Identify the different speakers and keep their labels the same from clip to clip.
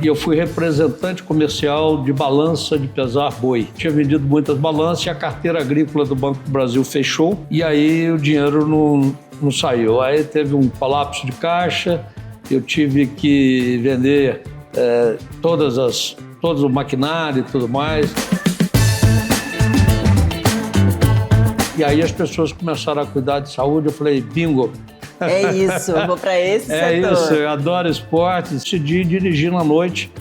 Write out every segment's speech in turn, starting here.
Speaker 1: e eu fui representante comercial de balança de pesar boi. Tinha vendido muitas balanças e a carteira agrícola do Banco do Brasil fechou e aí o dinheiro não saiu. Aí teve um colapso de caixa, eu tive que vender todo o maquinário e tudo mais. E aí as pessoas começaram a cuidar de saúde, eu falei, bingo.
Speaker 2: É isso, eu vou para esse setor.
Speaker 1: É isso, eu adoro esporte. Decidi dirigir na noite,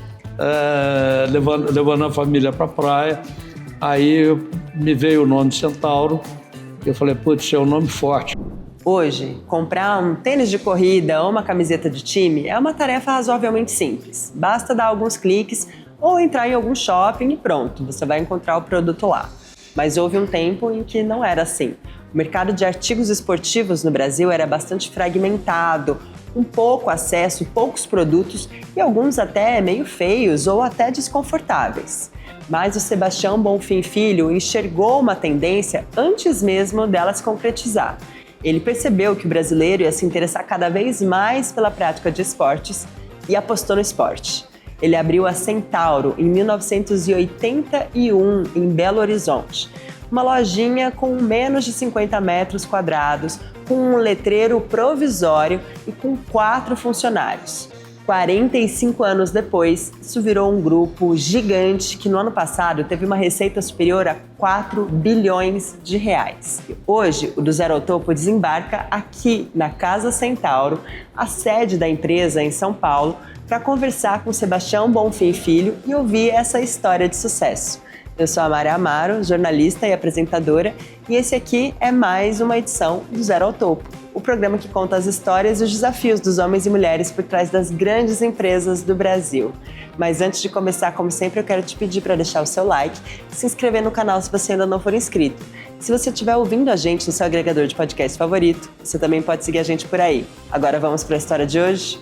Speaker 1: levando a família para a praia. Aí me veio o nome Centauro. Eu falei, putz, é um nome forte.
Speaker 2: Hoje, comprar um tênis de corrida ou uma camiseta de time é uma tarefa razoavelmente simples. Basta dar alguns cliques ou entrar em algum shopping e pronto, você vai encontrar o produto lá. Mas houve um tempo em que não era assim. O mercado de artigos esportivos no Brasil era bastante fragmentado, com pouco acesso, poucos produtos e alguns até meio feios ou até desconfortáveis. Mas o Sebastião Bonfim Filho enxergou uma tendência antes mesmo dela se concretizar. Ele percebeu que o brasileiro ia se interessar cada vez mais pela prática de esportes e apostou no esporte. Ele abriu a Centauro em 1981 em Belo Horizonte. Uma lojinha com menos de 50 metros quadrados, com um letreiro provisório e com 4 funcionários. 45 anos depois, isso virou um grupo gigante que no ano passado teve uma receita superior a 4 bilhões de reais. Hoje, o Do Zero ao Topo desembarca aqui na Casa Centauro, a sede da empresa em São Paulo, para conversar com Sebastião Bonfim Filho e ouvir essa história de sucesso. Eu sou a Mari Amaro, jornalista e apresentadora, e esse aqui é mais uma edição do Zero ao Topo, o programa que conta as histórias e os desafios dos homens e mulheres por trás das grandes empresas do Brasil. Mas antes de começar, como sempre, eu quero te pedir para deixar o seu like e se inscrever no canal se você ainda não for inscrito. Se você estiver ouvindo a gente no seu agregador de podcast favorito, você também pode seguir a gente por aí. Agora vamos para a história de hoje?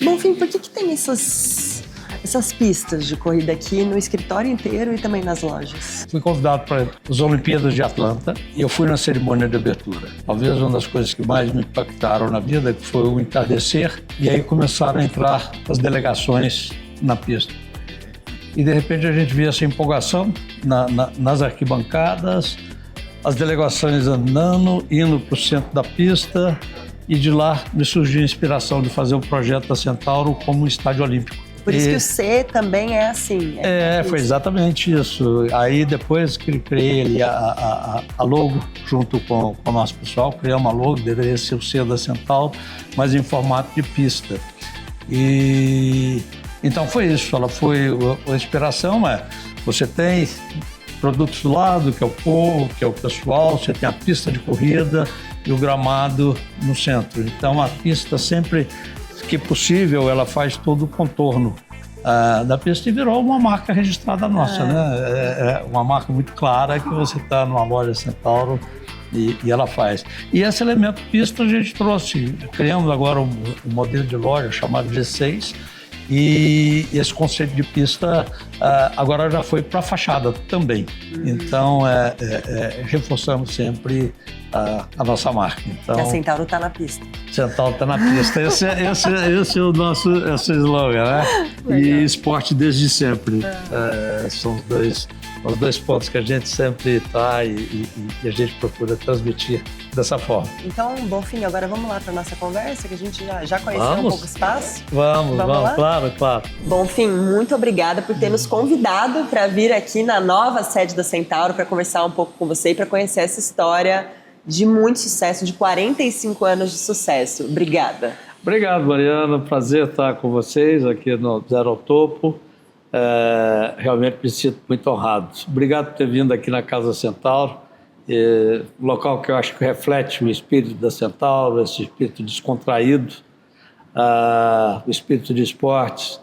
Speaker 2: Bonfim, por que tem essas pistas de corrida aqui no escritório inteiro e também nas lojas?
Speaker 1: Fui convidado para as Olimpíadas de Atlanta e eu fui na cerimônia de abertura. Talvez uma das coisas que mais me impactaram na vida foi o entardecer e aí começaram a entrar as delegações na pista. E de repente a gente via essa empolgação nas arquibancadas, as delegações andando, indo para o centro da pista. E de lá me surgiu a inspiração de fazer o projeto da Centauro como um estádio olímpico.
Speaker 2: Por isso que o C também é assim.
Speaker 1: Foi exatamente isso. Aí depois que criei ali a logo junto com o nosso pessoal, criei uma logo, deveria ser o C da Centauro, mas em formato de pista. E então foi isso, ela foi a inspiração, você tem produtos do lado, que é o povo, que é o pessoal, você tem a pista de corrida e o gramado no centro. Então a pista sempre que possível, ela faz todo o contorno da pista e virou uma marca registrada nossa, né? É uma marca muito clara que você está numa loja Centauro e ela faz. E esse elemento pista a gente trouxe, criamos agora um modelo de loja chamado G6 e esse conceito de pista agora já foi para a fachada também. Então reforçamos sempre a nossa marca. Então,
Speaker 2: a Centauro está na pista.
Speaker 1: Centauro está na pista. Esse é o nosso slogan, né? E esporte desde sempre. São os dois pontos que a gente sempre está e a gente procura transmitir dessa forma.
Speaker 2: Então, Bonfim, agora vamos lá para a nossa conversa, que a gente já conheceu um pouco o espaço.
Speaker 1: Vamos lá? Claro.
Speaker 2: Bonfim, muito obrigada por ter nos convidado para vir aqui na nova sede da Centauro para conversar um pouco com você e para conhecer essa história de muito sucesso, de 45 anos de sucesso. Obrigada.
Speaker 1: Obrigado, Mariana. Prazer estar com vocês aqui no Zero ao Topo. Realmente me sinto muito honrado. Obrigado por ter vindo aqui na Casa Centauro, um local que eu acho que reflete o espírito da Centauro, esse espírito descontraído, o espírito de esportes,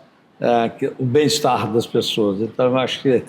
Speaker 1: o bem-estar das pessoas. Então, eu acho que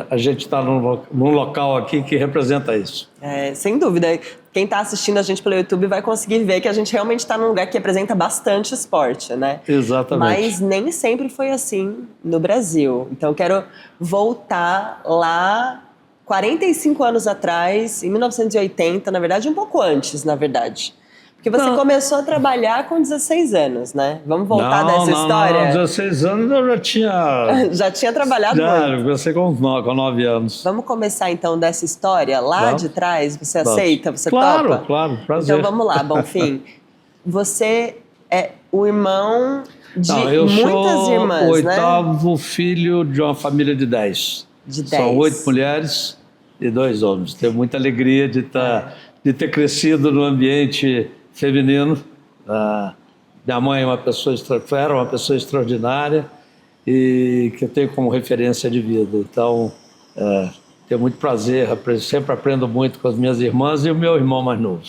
Speaker 1: a gente está num local aqui que representa isso.
Speaker 2: Sem dúvida. quem está assistindo a gente pelo YouTube vai conseguir ver que a gente realmente está num lugar que apresenta bastante esporte, né?
Speaker 1: Exatamente.
Speaker 2: Mas nem sempre foi assim no Brasil. Então eu quero voltar lá 45 anos atrás, em 1980, na verdade, um pouco antes, na verdade. Porque você começou a trabalhar com 16 anos, né? Vamos voltar dessa história?
Speaker 1: Não, 16 anos eu já tinha...
Speaker 2: Já tinha trabalhado muito.
Speaker 1: Já, eu comecei com 9 anos.
Speaker 2: Vamos começar então dessa história lá de trás? Você aceita? Você
Speaker 1: claro,
Speaker 2: topa?
Speaker 1: Claro, prazer.
Speaker 2: Então vamos lá, Bonfim. Você é o irmão de
Speaker 1: eu
Speaker 2: muitas
Speaker 1: sou
Speaker 2: irmãs,
Speaker 1: o oitavo filho de uma família de 10.
Speaker 2: De 10.
Speaker 1: São 8 mulheres e 2 homens. Tenho muita alegria de ter crescido no ambiente feminino. Minha mãe era uma pessoa extraordinária e que eu tenho como referência de vida. Então, tenho muito prazer, sempre aprendo muito com as minhas irmãs e o meu irmão mais novo.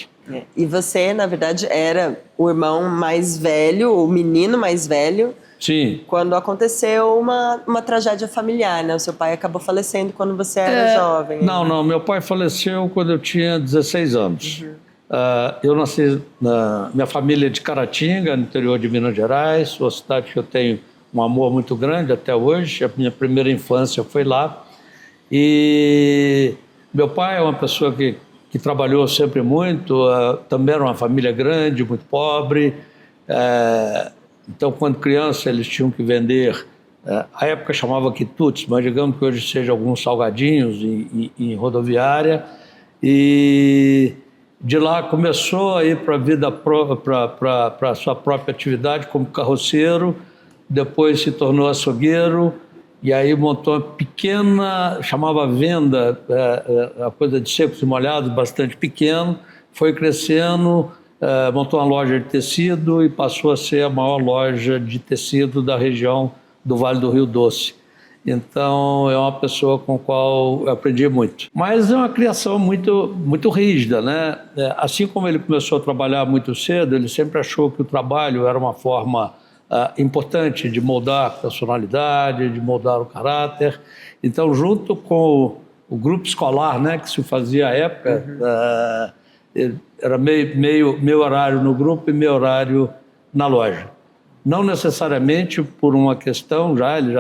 Speaker 2: E você, na verdade, era o irmão mais velho, o menino mais velho.
Speaker 1: Sim.
Speaker 2: Quando aconteceu uma tragédia familiar, né? O seu pai acabou falecendo quando você era jovem.
Speaker 1: Não, meu pai faleceu quando eu tinha 16 anos. Eu nasci minha família é de Caratinga, no interior de Minas Gerais, uma cidade que eu tenho um amor muito grande até hoje. A minha primeira infância foi lá. E meu pai é uma pessoa que trabalhou sempre muito, também era uma família grande, muito pobre. Então, quando criança, eles tinham que vender, a época chamava quitutes, mas digamos que hoje seja alguns salgadinhos em rodoviária. E de lá começou a ir para a vida, para a sua própria atividade como carroceiro, depois se tornou açougueiro, e aí montou uma pequena, chamava venda, a coisa de secos e molhados, bastante pequeno, foi crescendo, montou uma loja de tecido e passou a ser a maior loja de tecido da região do Vale do Rio Doce. Então, é uma pessoa com a qual eu aprendi muito. Mas é uma criação muito, muito rígida, né? Assim como ele começou a trabalhar muito cedo, ele sempre achou que o trabalho era uma forma importante de moldar a personalidade, de moldar o caráter. Então, junto com o grupo escolar, né, que se fazia à época, era meio horário no grupo e meio horário na loja. Não necessariamente por uma questão, ele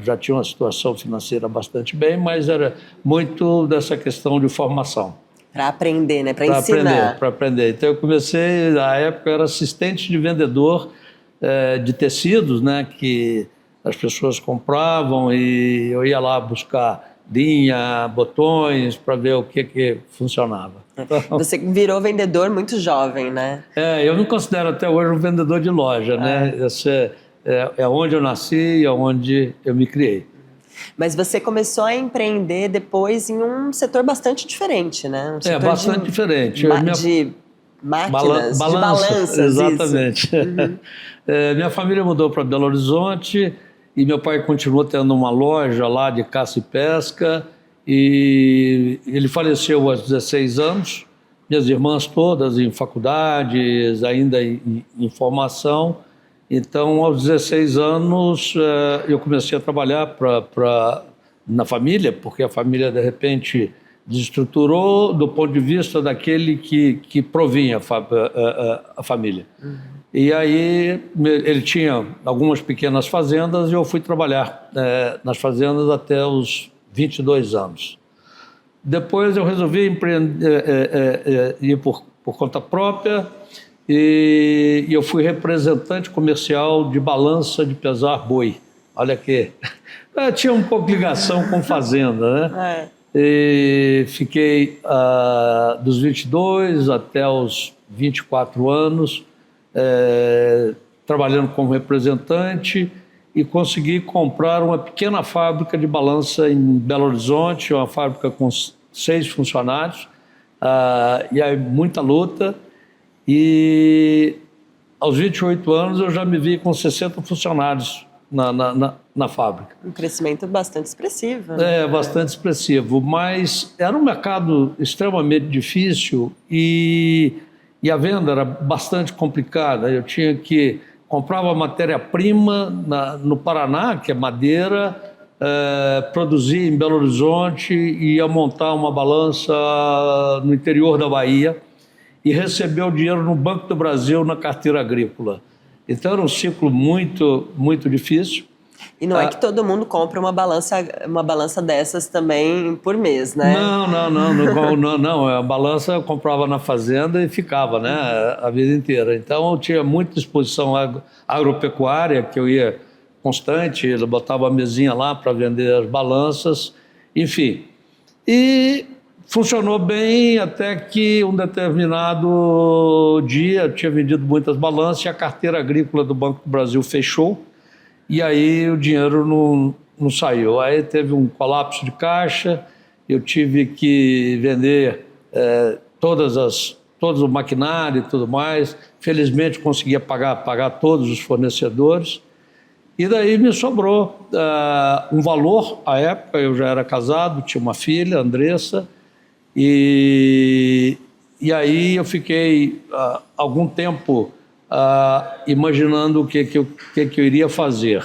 Speaker 1: já tinha uma situação financeira bastante bem, mas era muito dessa questão de formação.
Speaker 2: Para aprender, né? Para ensinar.
Speaker 1: Para aprender. Então eu comecei, na época eu era assistente de vendedor de tecidos, né, que as pessoas compravam e eu ia lá buscar linha, botões, para ver o que funcionava.
Speaker 2: Você virou vendedor muito jovem, né?
Speaker 1: Eu me considero até hoje um vendedor de loja, né? Esse é onde eu nasci e é onde eu me criei.
Speaker 2: Mas você começou a empreender depois em um setor bastante diferente, né? Um setor
Speaker 1: bastante diferente.
Speaker 2: De máquinas, de balanças.
Speaker 1: Exatamente. Minha família mudou para Belo Horizonte e meu pai continuou tendo uma loja lá de caça e pesca. E ele faleceu aos 16 anos, minhas irmãs todas em faculdades, ainda em formação. Então, aos 16 anos, eu comecei a trabalhar na família, porque a família, de repente, desestruturou do ponto de vista daquele que provinha a família. E aí, ele tinha algumas pequenas fazendas e eu fui trabalhar nas fazendas até os 22 anos. Depois eu resolvi ir por conta própria e eu fui representante comercial de balança de pesar boi. Olha que... tinha um pouco de ligação com fazenda, né? E fiquei dos 22 até os 24 anos trabalhando como representante e consegui comprar uma pequena fábrica de balança em Belo Horizonte, uma fábrica com 6 funcionários, e aí muita luta, e aos 28 anos eu já me vi com 60 funcionários na fábrica.
Speaker 2: Um crescimento bastante expressivo. Né?
Speaker 1: Bastante expressivo, mas era um mercado extremamente difícil e a venda era bastante complicada. Eu tinha que... comprava matéria-prima no Paraná, que é madeira, produzia em Belo Horizonte e ia montar uma balança no interior da Bahia. e receber o dinheiro no Banco do Brasil, na carteira agrícola. Então, era um ciclo muito, muito difícil.
Speaker 2: E não é que todo mundo compra uma balança dessas também por mês, né?
Speaker 1: Não. A balança eu comprava na fazenda e ficava, né, a vida inteira. Então, eu tinha muita exposição agropecuária, que eu ia constante, eu botava a mesinha lá para vender as balanças, enfim. E funcionou bem até que um determinado dia eu tinha vendido muitas balanças e a carteira agrícola do Banco do Brasil fechou. E aí o dinheiro não saiu. Aí teve um colapso de caixa, eu tive que vender todo o maquinário e tudo mais. Felizmente conseguia pagar todos os fornecedores. E daí me sobrou um valor. À época eu já era casado, tinha uma filha, Andressa, e aí eu fiquei algum tempo imaginando o que eu iria fazer.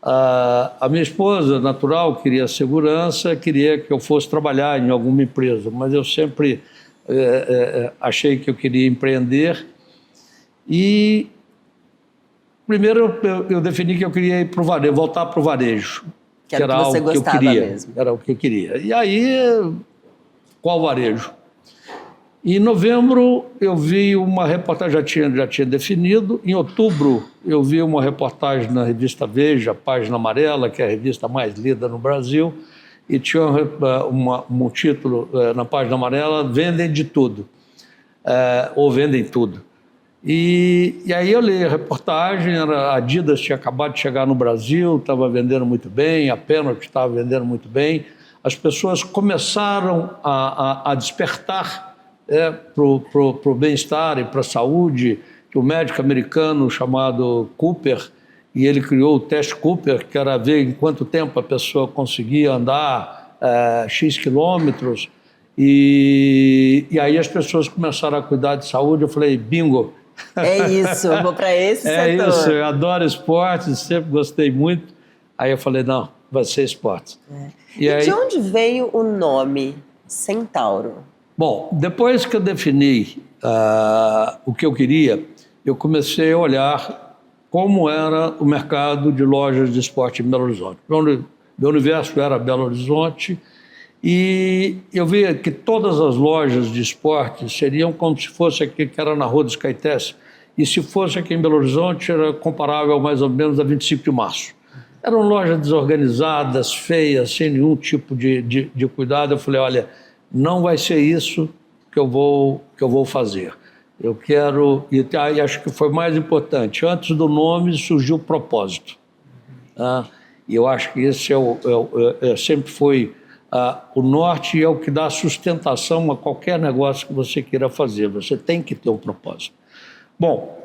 Speaker 1: A minha esposa, natural, queria segurança, queria que eu fosse trabalhar em alguma empresa, mas eu sempre achei que eu queria empreender. E primeiro eu defini que eu queria ir para o varejo, voltar para o varejo,
Speaker 2: que era algo que eu queria. Mesmo.
Speaker 1: Era o que eu queria. E aí, qual varejo? Em novembro eu vi uma reportagem, já tinha definido. Em outubro eu vi uma reportagem na revista Veja, Página Amarela, que é a revista mais lida no Brasil, e tinha um título na Página Amarela: Vendem de tudo, ou vendem tudo. E aí eu li a reportagem, a Adidas tinha acabado de chegar no Brasil, estava vendendo muito bem, a Penalty estava vendendo muito bem. As pessoas começaram a despertar para o bem-estar e para a saúde, que o médico americano chamado Cooper, e ele criou o teste Cooper, que era ver em quanto tempo a pessoa conseguia andar X quilômetros, e aí as pessoas começaram a cuidar de saúde. Eu falei, bingo!
Speaker 2: É isso, eu vou para esse setor.
Speaker 1: É isso, eu adoro esportes, sempre gostei muito. Aí eu falei, não, vai ser esportes.
Speaker 2: E aí, de onde veio o nome Centauro?
Speaker 1: Bom, depois que eu defini o que eu queria, eu comecei a olhar como era o mercado de lojas de esporte em Belo Horizonte. Meu universo era Belo Horizonte, e eu via que todas as lojas de esporte seriam como se fosse aqui, que era na Rua dos Caetés, e se fosse aqui em Belo Horizonte era comparável mais ou menos a 25 de março. Eram lojas desorganizadas, feias, sem nenhum tipo de cuidado. Eu falei, olha, não vai ser isso que eu vou fazer. Eu quero... E acho que foi mais importante. Antes do nome surgiu o propósito. E eu acho que esse sempre foi o norte, e é o que dá sustentação a qualquer negócio que você queira fazer. Você tem que ter um propósito. Bom,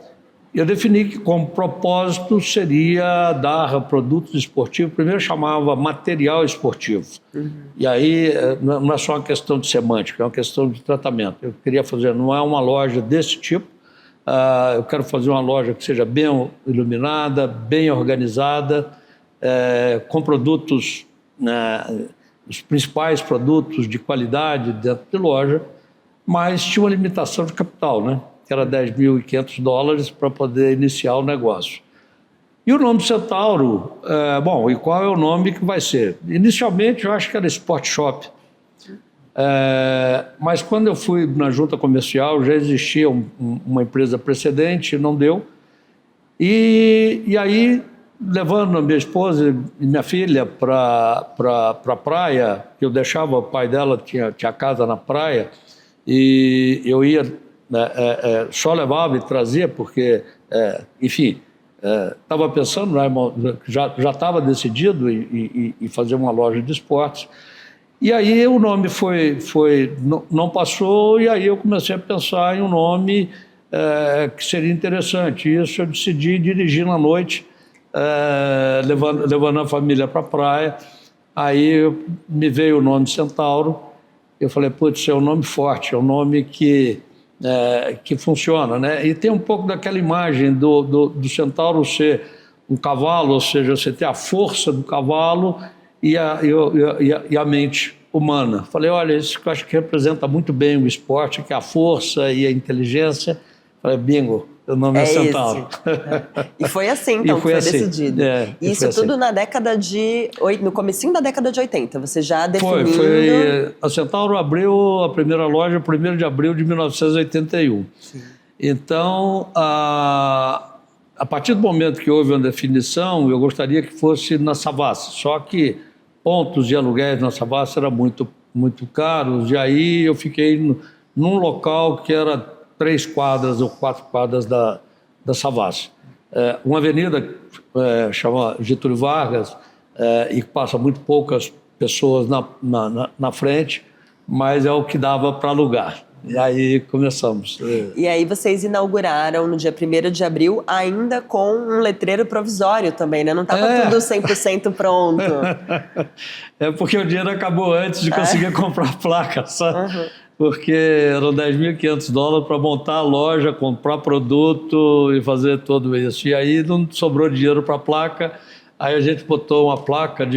Speaker 1: eu defini que como propósito seria dar produtos esportivos. Primeiro chamava material esportivo. E aí não é só uma questão de semântica, é uma questão de tratamento. Eu queria fazer, não é uma loja desse tipo, eu quero fazer uma loja que seja bem iluminada, bem organizada, com produtos, os principais produtos de qualidade dentro de loja, mas tinha uma limitação de capital, né? Que era $10.500 para poder iniciar o negócio. E o nome Centauro, bom, e qual é o nome que vai ser? Inicialmente eu acho que era Sport Shop, mas quando eu fui na junta comercial já existia uma empresa precedente, não deu, e aí levando a minha esposa e minha filha para a praia, que eu deixava, o pai dela tinha casa na praia, e eu ia... só levava e trazia porque, enfim, estava pensando, né, já estava decidido em fazer uma loja de esportes. E aí o nome não passou, e aí eu comecei a pensar em um nome que seria interessante. Isso eu decidi dirigir na noite, levando a família para a praia. Aí me veio o nome Centauro. Eu falei, putz, é um nome forte, é um nome que funciona, né? E tem um pouco daquela imagem do centauro ser um cavalo, ou seja, você ter a força do cavalo e a mente humana. Falei, olha, isso que eu acho que representa muito bem o esporte, que é a força e a inteligência. Falei, bingo, o nome é Centauro.
Speaker 2: E foi assim, então, que foi
Speaker 1: assim,
Speaker 2: decidido. Isso tudo
Speaker 1: assim.
Speaker 2: na década de... No comecinho da década de 80, você já definindo...
Speaker 1: A Centauro abriu a primeira loja 1º de abril de 1981. Sim. Então, a partir do momento que houve uma definição, eu gostaria que fosse na Savassi. Só que pontos de aluguéis na Savassi eram muito caros, e aí eu fiquei num local que era 3 quadras ou 4 quadras da Savassi. Uma avenida chama Getúlio Vargas, e passa muito poucas pessoas na frente, mas é o que dava para alugar. E aí começamos.
Speaker 2: E aí vocês inauguraram no dia 1º de abril, ainda com um letreiro provisório também, né? Não estava tudo 100% pronto.
Speaker 1: É porque o dinheiro acabou antes de conseguir comprar a placa, sabe? Uhum. Porque eram $10.500 para montar a loja, comprar produto e fazer tudo isso. E aí não sobrou dinheiro para a placa, aí a gente botou uma placa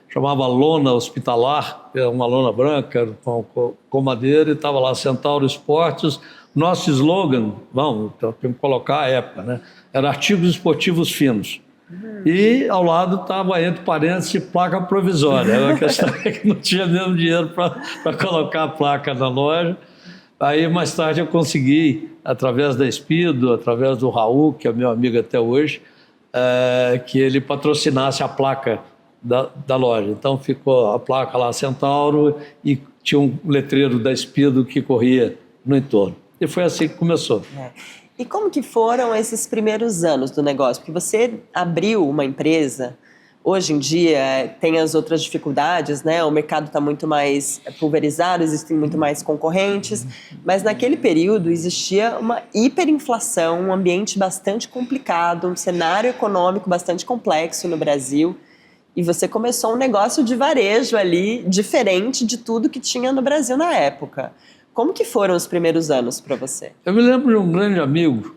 Speaker 1: chamava lona hospitalar, uma lona branca com madeira, e estava lá Centauro Esportes. Nosso slogan, temos que colocar a época, né? Era artigos esportivos finos. E ao lado estava, entre parênteses, placa provisória. Era uma questão que não tinha mesmo dinheiro para colocar a placa na loja. Aí mais tarde eu consegui, através da Espido, através do Raul, que é meu amigo até hoje, que ele patrocinasse a placa da loja. Então ficou a placa lá Centauro e tinha um letreiro da Espido que corria no entorno. E foi assim que começou.
Speaker 2: E como que foram esses primeiros anos do negócio? Porque você abriu uma empresa, hoje em dia tem as outras dificuldades, né? O mercado está muito mais pulverizado, existem muito mais concorrentes, mas naquele período existia uma hiperinflação, um ambiente bastante complicado, um cenário econômico bastante complexo no Brasil. E você começou um negócio de varejo ali, diferente de tudo que tinha no Brasil na época. Como que foram os primeiros anos para você?
Speaker 1: Eu me lembro de um grande amigo,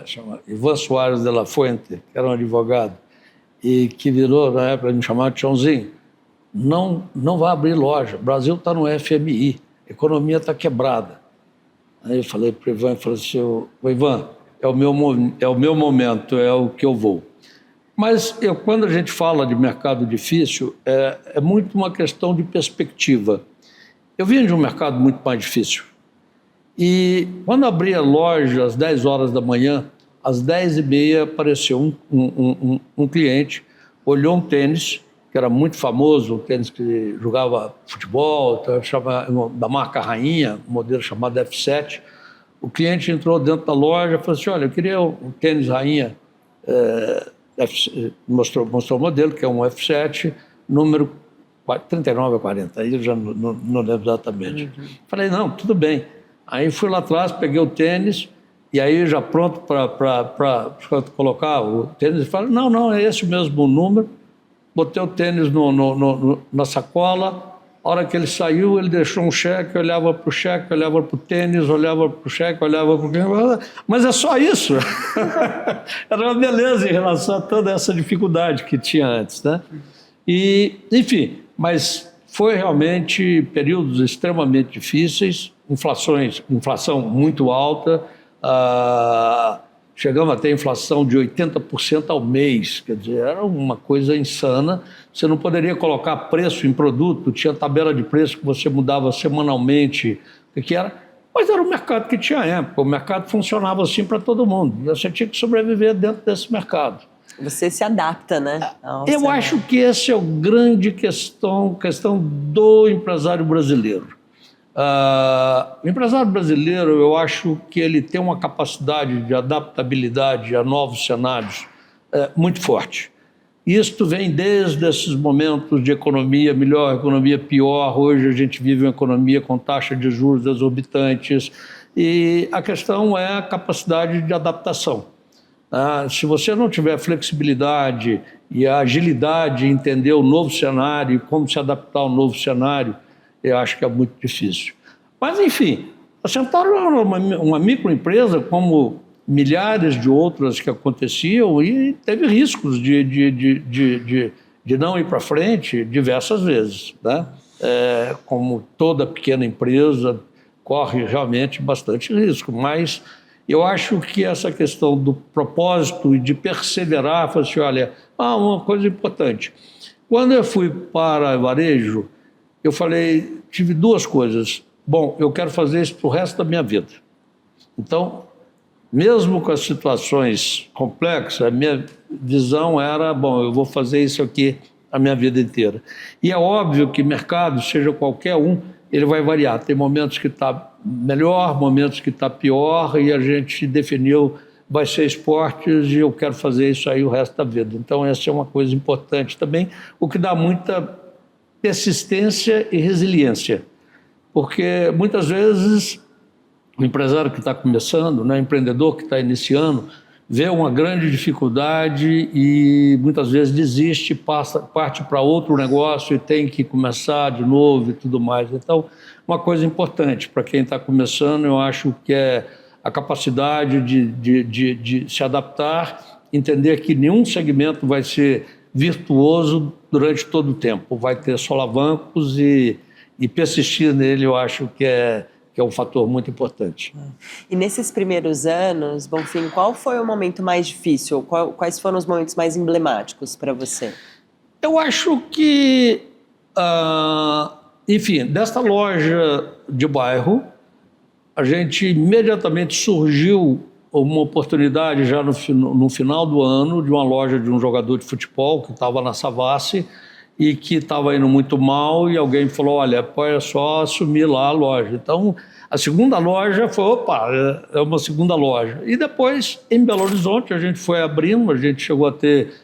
Speaker 1: chamado Ivan Soares de la Fuente, que era um advogado, e que virou, na época, me chamava de Chãozinho, não vai abrir loja, o Brasil está no FMI, a economia está quebrada. Aí eu falei para o Ivan, Ivan, é o meu momento, é o que eu vou. Mas quando a gente fala de mercado difícil, é muito uma questão de perspectiva. Eu vinha de um mercado muito mais difícil. E quando abri a loja às 10 horas da manhã, às 10h30 apareceu um cliente, olhou um tênis, que era muito famoso, um tênis que jogava futebol, da marca Rainha, um modelo chamado F7. O cliente entrou dentro da loja e falou assim, olha, eu queria um tênis Rainha, mostrou o modelo, que é um F7, número 39 ou 40, aí eu já não lembro exatamente. Uhum. Falei, não, tudo bem. Aí fui lá atrás, peguei o tênis, e aí já pronto para colocar o tênis, falei, não, é esse mesmo número. Botei o tênis na sacola, a hora que ele saiu, ele deixou um cheque, olhava para o cheque, olhava para o tênis, olhava para o cheque, olhava para o... Mas é só isso. Era uma beleza em relação a toda essa dificuldade que tinha antes, né? E, enfim, mas foi realmente períodos extremamente difíceis, inflação muito alta, chegamos a ter inflação de 80% ao mês, quer dizer, era uma coisa insana. Você não poderia colocar preço em produto, tinha tabela de preço que você mudava semanalmente, o que era, mas era o mercado que tinha época, o mercado funcionava assim para todo mundo, e você tinha que sobreviver dentro desse mercado.
Speaker 2: Você se adapta, né?
Speaker 1: Eu acho que esse é o grande questão do empresário brasileiro. O empresário brasileiro, eu acho que ele tem uma capacidade de adaptabilidade a novos cenários muito forte. Isto vem desde esses momentos de economia melhor, economia pior. Hoje a gente vive uma economia com taxa de juros exorbitantes e a questão é a capacidade de adaptação. Se você não tiver flexibilidade e a agilidade em entender o novo cenário e como se adaptar ao novo cenário, eu acho que é muito difícil. Mas, enfim, a Centauro era uma microempresa como milhares de outras que aconteciam e teve riscos de não ir para frente diversas vezes, né? como toda pequena empresa, corre realmente bastante risco, mas eu acho que essa questão do propósito e de perseverar, falar assim, olha, uma coisa importante, quando eu fui para varejo, eu falei, tive duas coisas, bom, eu quero fazer isso para o resto da minha vida, então, mesmo com as situações complexas, a minha visão era, bom, eu vou fazer isso aqui a minha vida inteira. E é óbvio que mercado, seja qualquer um, ele vai variar. Tem momentos que está melhor, momentos que está pior, e a gente definiu, vai ser esportes e eu quero fazer isso aí o resto da vida. Então, essa é uma coisa importante também, o que dá muita persistência e resiliência. Porque, muitas vezes, o empresário que está começando, né, o empreendedor que está iniciando, vê uma grande dificuldade e muitas vezes desiste, parte para outro negócio e tem que começar de novo e tudo mais. Então, uma coisa importante para quem está começando, eu acho que é a capacidade de se adaptar, entender que nenhum segmento vai ser virtuoso durante todo o tempo, vai ter solavancos e persistir nele, eu acho que é um fator muito importante.
Speaker 2: E nesses primeiros anos, Bonfim, qual foi o momento mais difícil? Quais foram os momentos mais emblemáticos para você?
Speaker 1: Eu acho que, enfim, desta loja de bairro, a gente imediatamente surgiu uma oportunidade já no final do ano de uma loja de um jogador de futebol que estava na Savassi e que estava indo muito mal e alguém falou, olha, pode só assumir lá a loja. Então, a segunda loja foi, é uma segunda loja. E depois, em Belo Horizonte, a gente foi abrindo, a gente chegou a ter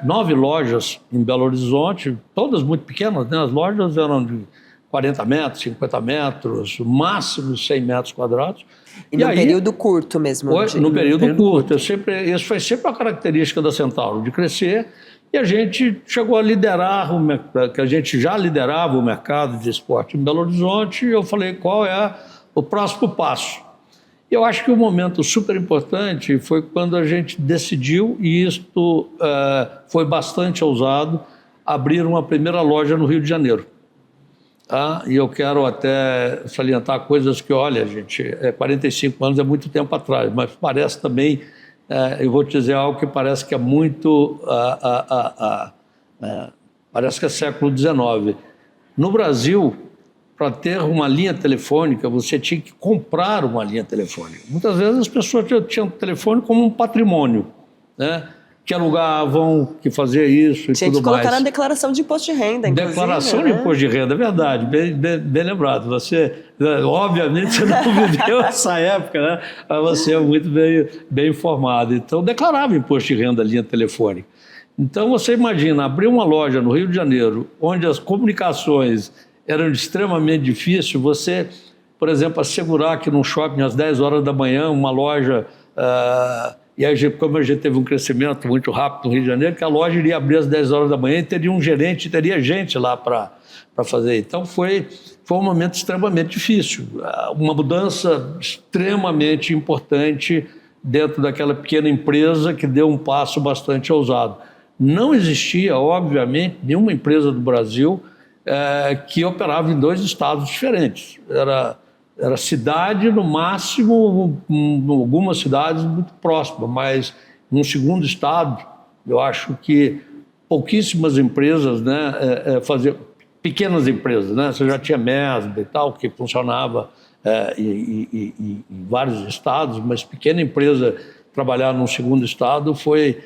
Speaker 1: 9 lojas em Belo Horizonte, todas muito pequenas, né? As lojas eram de 40 metros, 50 metros, máximo 100 metros quadrados.
Speaker 2: E num período curto mesmo?
Speaker 1: No período curto. Isso foi sempre a característica da Centauro, de crescer. E a gente chegou a liderar, que a gente já liderava o mercado de esporte em Belo Horizonte, e eu falei, qual é o próximo passo? Eu acho que um momento super importante foi quando a gente decidiu, e isto foi bastante ousado, abrir uma primeira loja no Rio de Janeiro. E eu quero até salientar coisas que, olha, gente, 45 anos é muito tempo atrás, mas parece também... eu vou te dizer algo que parece que é muito... parece que é século XIX. No Brasil, para ter uma linha telefônica, você tinha que comprar uma linha telefônica. Muitas vezes as pessoas tinham telefone como um patrimônio, né? Que alugavam, que fazia isso e tudo mais.
Speaker 2: Tinha que colocar na declaração de imposto de renda, inclusive.
Speaker 1: Declaração de imposto de renda, é verdade, bem lembrado. Você, obviamente, você não viveu essa época, né? Mas você é muito bem informado. Então, declarava imposto de renda, linha telefônica. Então, você imagina, abrir uma loja no Rio de Janeiro, onde as comunicações eram extremamente difíceis, você, por exemplo, assegurar que num shopping às 10 horas da manhã, uma loja... E aí, como a gente teve um crescimento muito rápido no Rio de Janeiro, que a loja iria abrir às 10 horas da manhã e teria um gerente, teria gente lá para fazer. Então, foi um momento extremamente difícil, uma mudança extremamente importante dentro daquela pequena empresa que deu um passo bastante ousado. Não existia, obviamente, nenhuma empresa do Brasil que operava em 2 estados diferentes. Era cidade, no máximo, algumas cidades muito próximas, mas num segundo estado, eu acho que pouquíssimas empresas, né, faziam, pequenas empresas, né, você já tinha MESB e tal, que funcionava em vários estados, mas pequena empresa trabalhar num segundo estado foi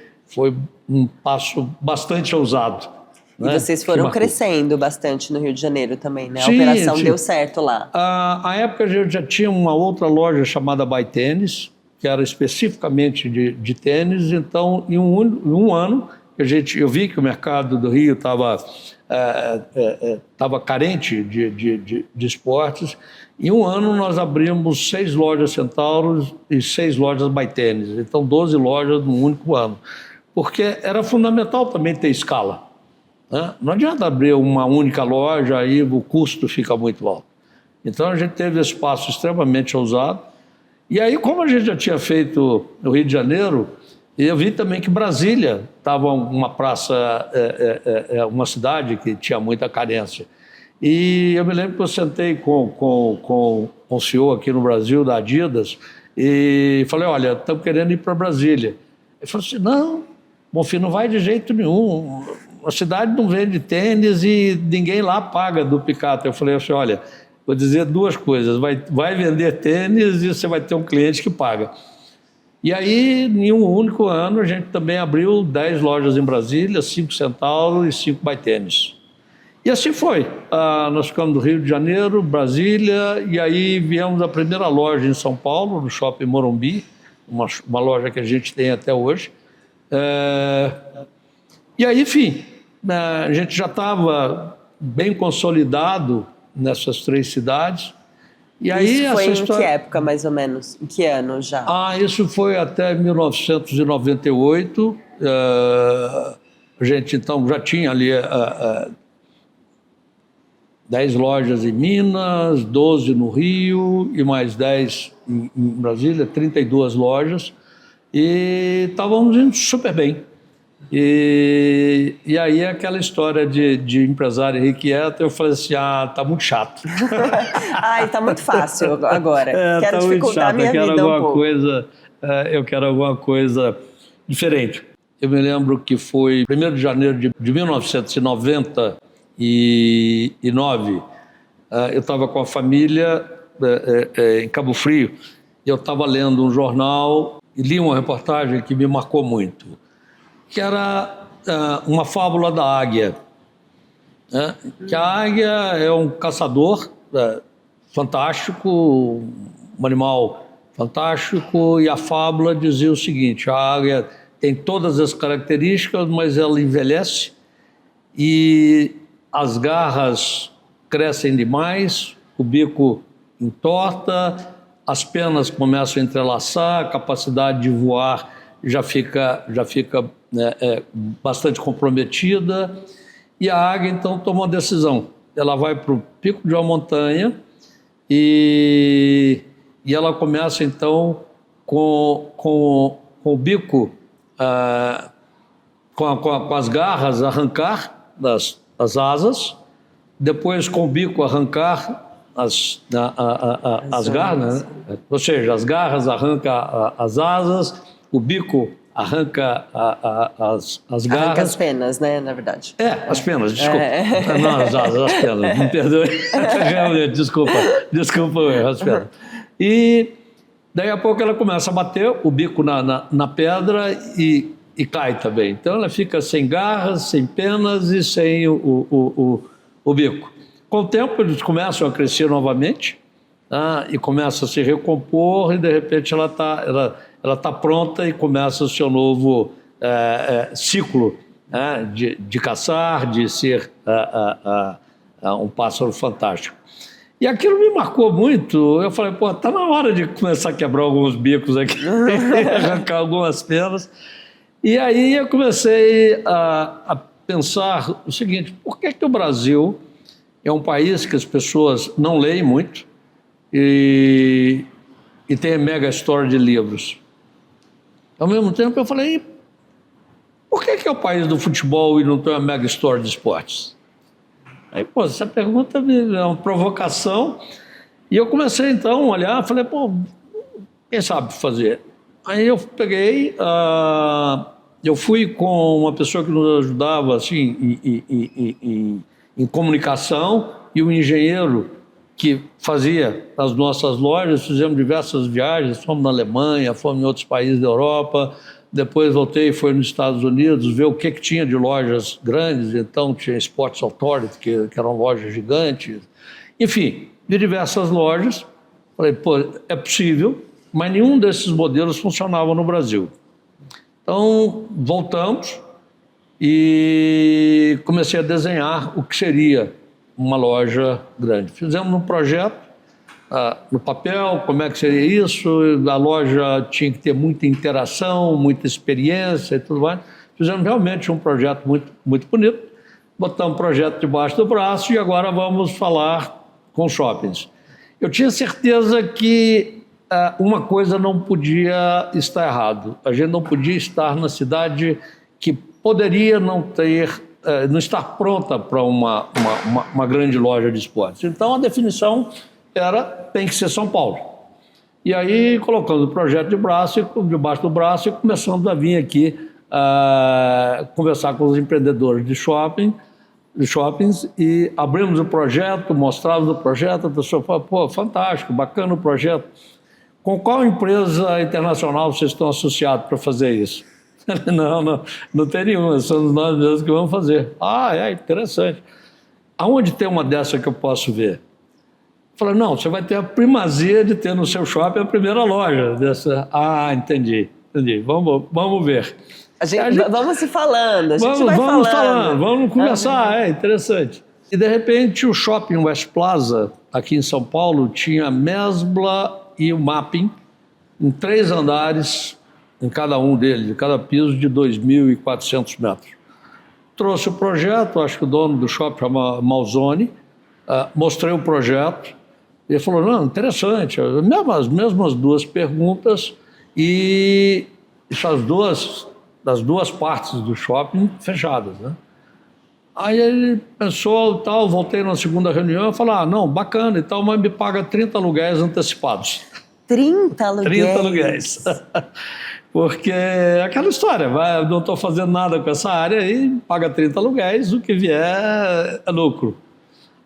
Speaker 1: um passo bastante ousado.
Speaker 2: E vocês foram crescendo bastante no Rio de Janeiro também, né? A
Speaker 1: sim,
Speaker 2: operação deu certo lá.
Speaker 1: À época a gente já tinha uma outra loja chamada By Tênis, que era especificamente de tênis. Então, em um ano, eu vi que o mercado do Rio estava carente de esportes. Em um ano nós abrimos 6 lojas Centauros e 6 lojas By Tênis. Então, 12 lojas num único ano. Porque era fundamental também ter escala. Não adianta abrir uma única loja, aí o custo fica muito alto. Então a gente teve esse passo extremamente ousado. E aí, como a gente já tinha feito no Rio de Janeiro, eu vi também que Brasília estava uma praça, uma cidade que tinha muita carência. E eu me lembro que eu sentei com o CEO aqui no Brasil, da Adidas, e falei, olha, estamos querendo ir para Brasília. Ele falou assim, não, Bonfim, não vai de jeito nenhum. A cidade não vende tênis e ninguém lá paga do Picato. Eu falei assim, olha, vou dizer duas coisas, vai vender tênis e você vai ter um cliente que paga. E aí, em um único ano, a gente também abriu 10 lojas em Brasília, 5 Centauro e 5 By Tênis. E assim foi. Nós ficamos no Rio de Janeiro, Brasília, e aí viemos a primeira loja em São Paulo, no Shopping Morumbi, uma loja que a gente tem até hoje. E aí, enfim, a gente já estava bem consolidado nessas 3 cidades. E aí,
Speaker 2: isso foi
Speaker 1: essa
Speaker 2: em
Speaker 1: história...
Speaker 2: que época, mais ou menos? Em que ano já?
Speaker 1: Isso foi até 1998. A gente, então, já tinha ali 10 lojas em Minas, 12 no Rio e mais 10 em Brasília, 32 lojas. E estávamos indo super bem. E aí aquela história de empresário irrequieto, eu falei assim, tá muito chato.
Speaker 2: Ai, tá muito fácil agora. Quero
Speaker 1: tá
Speaker 2: dificultar a minha vida um pouco.
Speaker 1: Eu quero alguma coisa diferente. Eu me lembro que foi 1º de janeiro de 1999, eu estava com a família em Cabo Frio, e eu estava lendo um jornal e li uma reportagem que me marcou muito, que era uma fábula da águia. Que a águia é um caçador fantástico, um animal fantástico, e a fábula dizia o seguinte, a águia tem todas as características, mas ela envelhece e as garras crescem demais, o bico entorta, as penas começam a entrelaçar, a capacidade de voar já fica bastante comprometida, e a águia então toma uma decisão. Ela vai para o pico de uma montanha e ela começa então com o bico, com as garras arrancar das asas, depois com o bico arrancar as garras, né? Ou seja, as garras arrancam as asas, o bico arranca as garras.
Speaker 2: Arranca as penas, né, na verdade.
Speaker 1: As penas, desculpa. Não, as asas, as penas, me perdoe. Realmente, desculpa, as penas. E daí a pouco ela começa a bater o bico na pedra e cai também. Então ela fica sem garras, sem penas e sem o bico. Com o tempo eles começam a crescer novamente, e começam a se recompor, e de repente ela tá pronta e começa o seu novo ciclo de caçar, de ser um pássaro fantástico. E aquilo me marcou muito. Eu falei, tá na hora de começar a quebrar alguns bicos aqui, arrancar algumas penas. E aí eu comecei a pensar o seguinte, por que o Brasil é um país que as pessoas não leem muito e tem mega store de livros? Ao mesmo tempo eu falei, por que é o país do futebol e não tem uma mega store de esportes? Aí, essa pergunta é uma provocação. E eu comecei então a olhar, falei, quem sabe fazer? Aí eu peguei, eu fui com uma pessoa que nos ajudava assim, em comunicação, e um engenheiro que fazia as nossas lojas. Fizemos diversas viagens, fomos na Alemanha, fomos em outros países da Europa, depois voltei e fui nos Estados Unidos ver o que tinha de lojas grandes. Então tinha Sports Authority, que eram lojas gigantes, enfim, de diversas lojas. Falei, é possível, mas nenhum desses modelos funcionava no Brasil. Então voltamos e comecei a desenhar o que seria uma loja grande. Fizemos um projeto no papel, como é que seria isso, a loja tinha que ter muita interação, muita experiência e tudo mais. Fizemos realmente um projeto muito, muito bonito, botamos o projeto debaixo do braço e agora vamos falar com shoppings. Eu tinha certeza que uma coisa não podia estar errado, a gente não podia estar na cidade que poderia não ter não estar pronta para uma grande loja de esportes. Então, a definição tem que ser São Paulo. E aí, colocando o projeto debaixo do braço e começamos a vir aqui conversar com os empreendedores de shoppings, e abrimos o projeto, mostramos o projeto, a pessoa falou, pô, fantástico, bacana o projeto. Com qual empresa internacional vocês estão associados para fazer isso? Não tem nenhuma, somos nós mesmos que vamos fazer. Interessante. Aonde tem uma dessa que eu posso ver? Falei, não, você vai ter a primazia de ter no seu shopping a primeira loja dessa. Entendi. Vamos ver.
Speaker 2: Vamos se falando, a gente
Speaker 1: vamos falando, vamos conversar, interessante. E de repente o Shopping West Plaza, aqui em São Paulo, tinha a Mesbla e o Mapping, em 3 andares, em cada um deles, em cada piso de 2.400 metros. Trouxe o projeto, acho que o dono do shopping chama Malzone, mostrei o projeto, e ele falou, não, interessante, as mesmas 2 perguntas, e das 2 partes do shopping fechadas, né? Aí ele pensou, tal, voltei na segunda reunião e falei, não, bacana e tal, mas me paga 30 aluguéis antecipados.
Speaker 2: 30 aluguéis?
Speaker 1: 30 aluguéis. Porque é aquela história, não estou fazendo nada com essa área e paga 30 aluguéis, o que vier é lucro.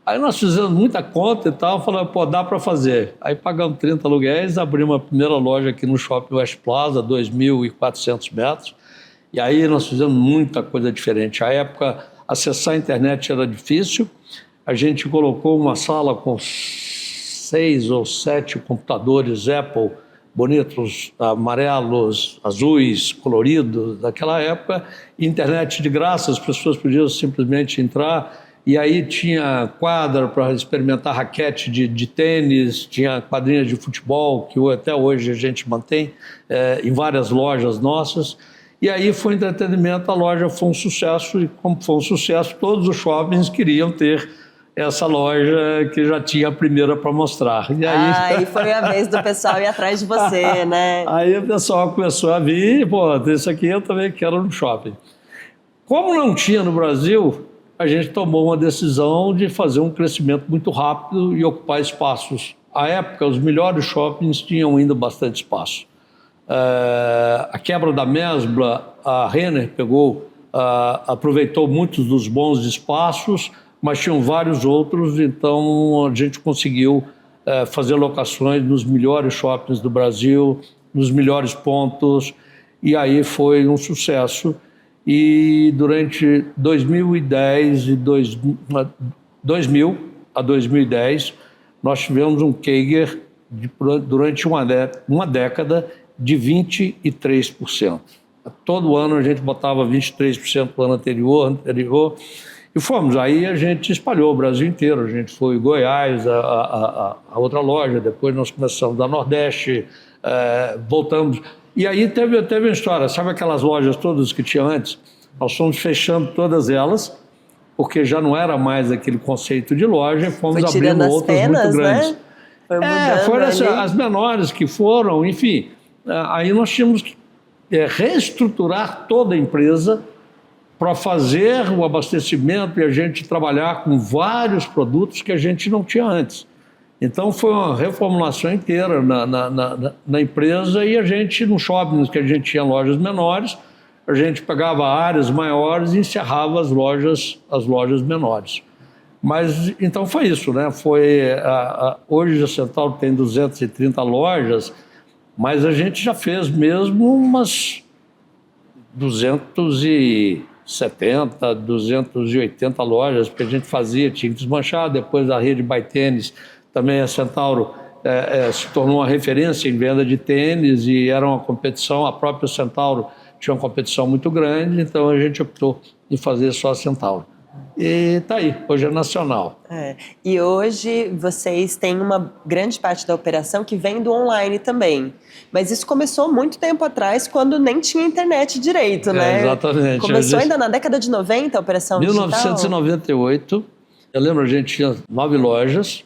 Speaker 1: Aí nós fizemos muita conta e tal, falamos, pô, dá para fazer. Aí pagamos 30 aluguéis, abrimos a primeira loja aqui no Shopping West Plaza, 2.400 metros, e aí nós fizemos muita coisa diferente. À época, acessar a internet era difícil, a gente colocou uma sala com 6 ou 7 computadores Apple, bonitos, amarelos, azuis, coloridos, daquela época, internet de graça, as pessoas podiam simplesmente entrar, e aí tinha quadra para experimentar raquete de tênis, tinha quadrinhas de futebol, que até hoje a gente mantém em várias lojas nossas. E aí foi entretenimento, a loja foi um sucesso, e como foi um sucesso, todos os shoppings queriam ter essa loja que já tinha a primeira para mostrar. E aí
Speaker 2: foi a vez do pessoal ir atrás de você, né?
Speaker 1: Aí o pessoal começou a vir, pô, isso aqui eu também quero no shopping. Como não tinha no Brasil, a gente tomou uma decisão de fazer um crescimento muito rápido e ocupar espaços. À época, os melhores shoppings tinham ainda bastante espaço. A quebra da Mesbla, a Renner aproveitou muitos dos bons espaços, mas tinham vários outros, então a gente conseguiu fazer locações nos melhores shoppings do Brasil, nos melhores pontos, e aí foi um sucesso. E durante 2000 a 2010, nós tivemos um CAGR durante uma década de 23%. Todo ano a gente botava 23% no ano anterior, e fomos. Aí a gente espalhou o Brasil inteiro, a gente foi em Goiás, a outra loja, depois nós começamos da Nordeste, voltamos. E aí teve uma história, sabe aquelas lojas todas que tinha antes? Nós fomos fechando todas elas, porque já não era mais aquele conceito de loja, e fomos abrindo outras muito grandes.
Speaker 2: Né?
Speaker 1: Foram as menores que foram, enfim. Aí nós tínhamos que reestruturar toda a empresa para fazer o abastecimento e a gente trabalhar com vários produtos que a gente não tinha antes. Então foi uma reformulação inteira na empresa, e a gente, nos shoppings que a gente tinha lojas menores, a gente pegava áreas maiores e encerrava as lojas menores. Mas então foi isso, né? Hoje a Centauro tem 230 lojas, mas a gente já fez mesmo umas 270, 280 lojas, porque a gente tinha que desmanchar. Depois a rede By Tênis, também a Centauro se tornou uma referência em venda de tênis, e era uma competição, a própria Centauro tinha uma competição muito grande, então a gente optou em fazer só a Centauro. E está aí, hoje é nacional.
Speaker 2: E hoje vocês têm uma grande parte da operação que vem do online também. Mas isso começou muito tempo atrás, quando nem tinha internet direito, né?
Speaker 1: Exatamente.
Speaker 2: Começou ainda na década de 90 a operação
Speaker 1: 1998, digital? Eu lembro, a gente tinha 9 lojas,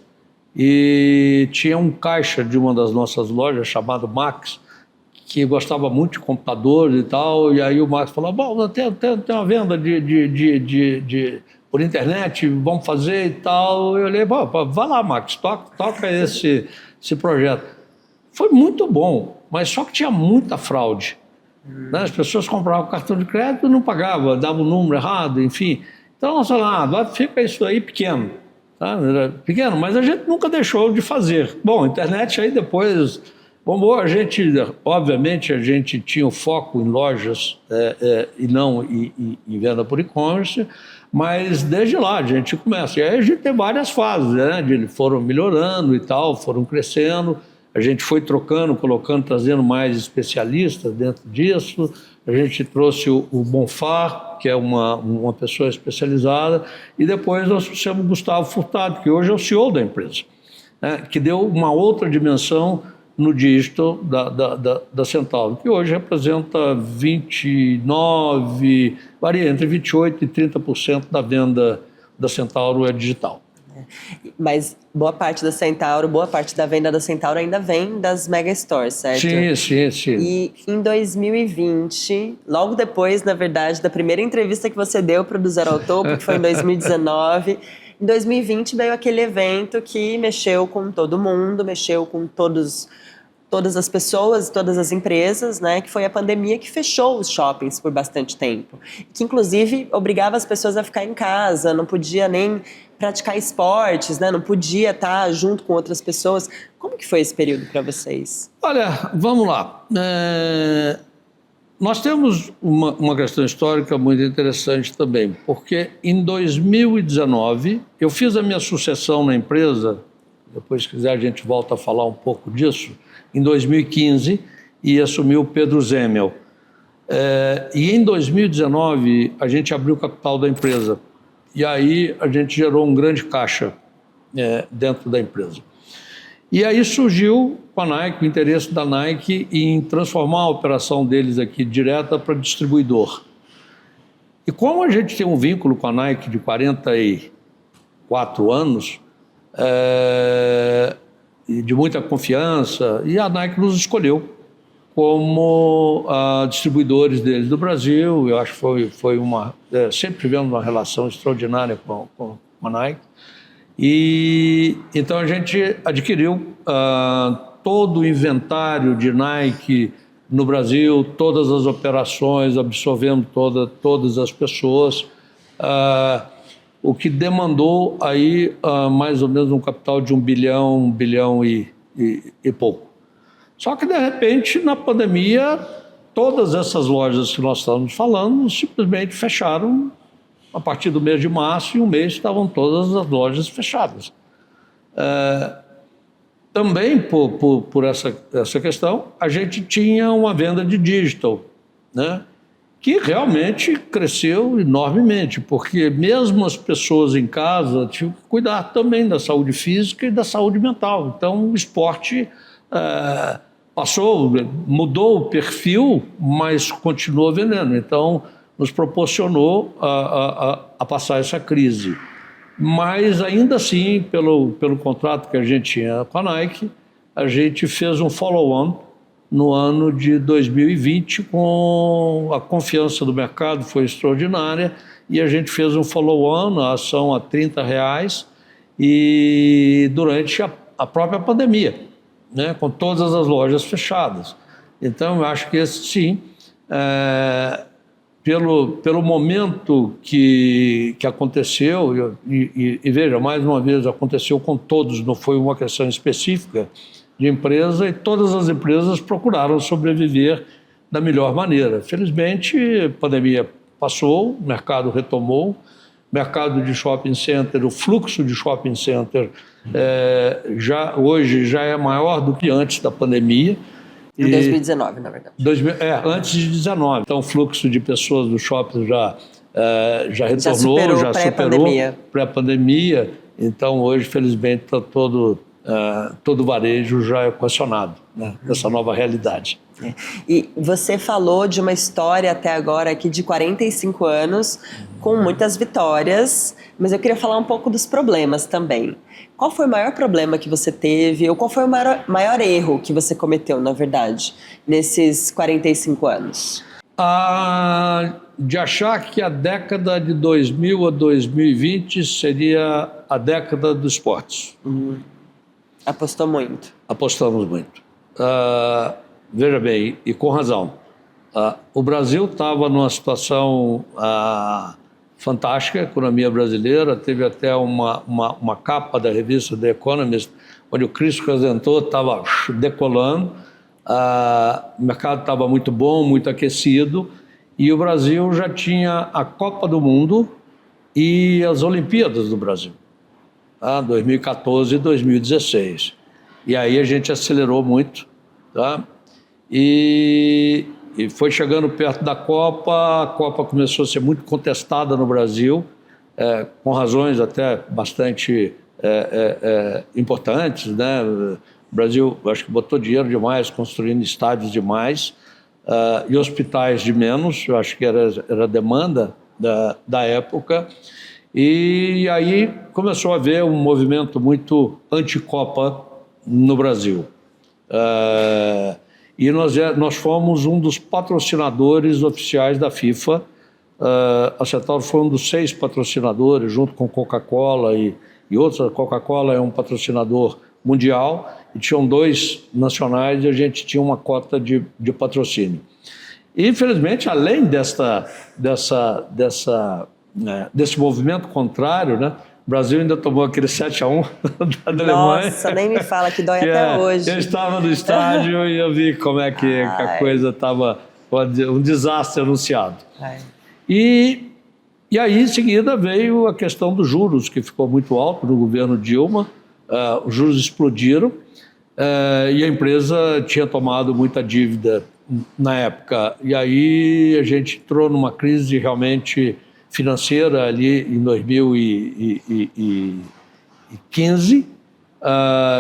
Speaker 1: e tinha um caixa de uma das nossas lojas, chamado Max, que gostava muito de computadores e tal, e aí o Marcos falou, bom, tem uma venda por internet, vamos fazer e tal. Eu olhei, vai lá, Marcos, toca esse projeto. Foi muito bom, mas só que tinha muita fraude. Né? As pessoas compravam cartão de crédito e não pagavam, davam o número errado, enfim. Então nós falamos, fica isso aí pequeno. Tá? Era pequeno, mas a gente nunca deixou de fazer. Bom, internet aí depois... Bom, obviamente, a gente tinha o foco em lojas e não em venda por e-commerce, mas desde lá a gente começa. E aí a gente tem várias fases, né? Eles foram melhorando e tal, foram crescendo, a gente foi trocando, colocando, trazendo mais especialistas dentro disso. A gente trouxe o Bonfá, que é uma pessoa especializada, e depois nós trouxemos o Gustavo Furtado, que hoje é o CEO da empresa, né? Que deu uma outra dimensão no dígito da Centauro, que hoje representa 29%, varia entre 28% e 30% da venda da Centauro é digital.
Speaker 2: Mas boa parte da Centauro, boa parte da venda da Centauro ainda vem das mega stores, certo?
Speaker 1: Sim.
Speaker 2: E em 2020, logo depois, na verdade, da primeira entrevista que você deu para o Do Zero ao Topo, que foi em 2019... Em 2020 veio aquele evento que mexeu com todo mundo, mexeu com todas as pessoas, todas as empresas, né? Que foi a pandemia que fechou os shoppings por bastante tempo. Que, inclusive, obrigava as pessoas a ficar em casa, não podia nem praticar esportes, né? Não podia estar junto com outras pessoas. Como que foi esse período para vocês?
Speaker 1: Olha, vamos lá. Nós temos uma questão histórica muito interessante também, porque em 2019 eu fiz a minha sucessão na empresa, depois se quiser a gente volta a falar um pouco disso, em 2015 e assumiu o Pedro Zemel. E em 2019 a gente abriu o capital da empresa e aí a gente gerou um grande caixa dentro da empresa. E aí surgiu com a Nike, o interesse da Nike em transformar a operação deles aqui direta para distribuidor. E como a gente tem um vínculo com a Nike de 44 anos, e de muita confiança, e a Nike nos escolheu como distribuidores deles do Brasil. Eu acho que foi sempre tivemos uma relação extraordinária com a Nike. E então a gente adquiriu todo o inventário de Nike no Brasil, todas as operações, absorvendo todas as pessoas, o que demandou aí mais ou menos um capital de 1 bilhão e pouco. Só que de repente na pandemia todas essas lojas que nós estamos falando simplesmente fecharam. A partir do mês de março, em um mês, estavam todas as lojas fechadas. Também por essa questão, a gente tinha uma venda de digital, né? Que realmente cresceu enormemente, porque mesmo as pessoas em casa tinham que cuidar também da saúde física e da saúde mental. Então, o esporte mudou o perfil, mas continuou vendendo. Então, nos proporcionou a passar essa crise. Mas, ainda assim, pelo contrato que a gente tinha com a Nike, a gente fez um follow-on no ano de 2020, com a confiança do mercado, foi extraordinária, e a gente fez um follow-on, a ação a R$30, e durante a própria pandemia, né, com todas as lojas fechadas. Então, eu acho que esse, sim, pelo momento que aconteceu, e veja, mais uma vez, aconteceu com todos, não foi uma questão específica de empresa, e todas as empresas procuraram sobreviver da melhor maneira. Felizmente, a pandemia passou, o mercado retomou, o mercado de shopping center, o fluxo de shopping center hoje já é maior do que antes da pandemia.
Speaker 2: Em 2019, na verdade.
Speaker 1: Antes de 2019. Então, o fluxo de pessoas do shopping já retornou, já superou pré-pandemia. Então, hoje, felizmente, está todo o varejo já equacionado, né, dessa nova realidade.
Speaker 2: E você falou de uma história até agora aqui de 45 anos, com muitas vitórias, mas eu queria falar um pouco dos problemas também. Qual foi o maior problema que você teve, ou qual foi o maior erro que você cometeu, na verdade, nesses 45 anos?
Speaker 1: De achar que a década de 2000 a 2020 seria a década dos esportes.
Speaker 2: Apostou muito.
Speaker 1: Apostamos muito. Veja bem, e com razão, o Brasil estava numa situação fantástica, a economia brasileira, teve até uma capa da revista The Economist, onde o Cristo Redentor estava decolando, o mercado estava muito bom, muito aquecido, e o Brasil já tinha a Copa do Mundo e as Olimpíadas do Brasil, 2014 e 2016. E aí a gente acelerou muito, tá? E foi chegando perto da Copa, a Copa começou a ser muito contestada no Brasil, com razões até bastante importantes, né? O Brasil, acho que botou dinheiro demais, construindo estádios demais, e hospitais de menos, eu acho que era a demanda da época, e aí começou a haver um movimento muito anti-Copa no Brasil. E nós fomos um dos patrocinadores oficiais da FIFA. A Centauro foi um dos 6 patrocinadores, junto com Coca-Cola e outros. A Coca-Cola é um patrocinador mundial, e tinham 2 nacionais, e a gente tinha uma cota de patrocínio. E, infelizmente, além desse movimento contrário, né, o Brasil ainda tomou aquele 7-1 da Alemanha.
Speaker 2: Nossa, nem me fala, que dói até hoje.
Speaker 1: Eu estava no estádio e eu vi como é que a coisa estava, um desastre anunciado. E aí, em seguida, veio a questão dos juros, que ficou muito alto no governo Dilma. Os juros explodiram, e a empresa tinha tomado muita dívida na época. E aí a gente entrou numa crise realmente financeira ali em 2015,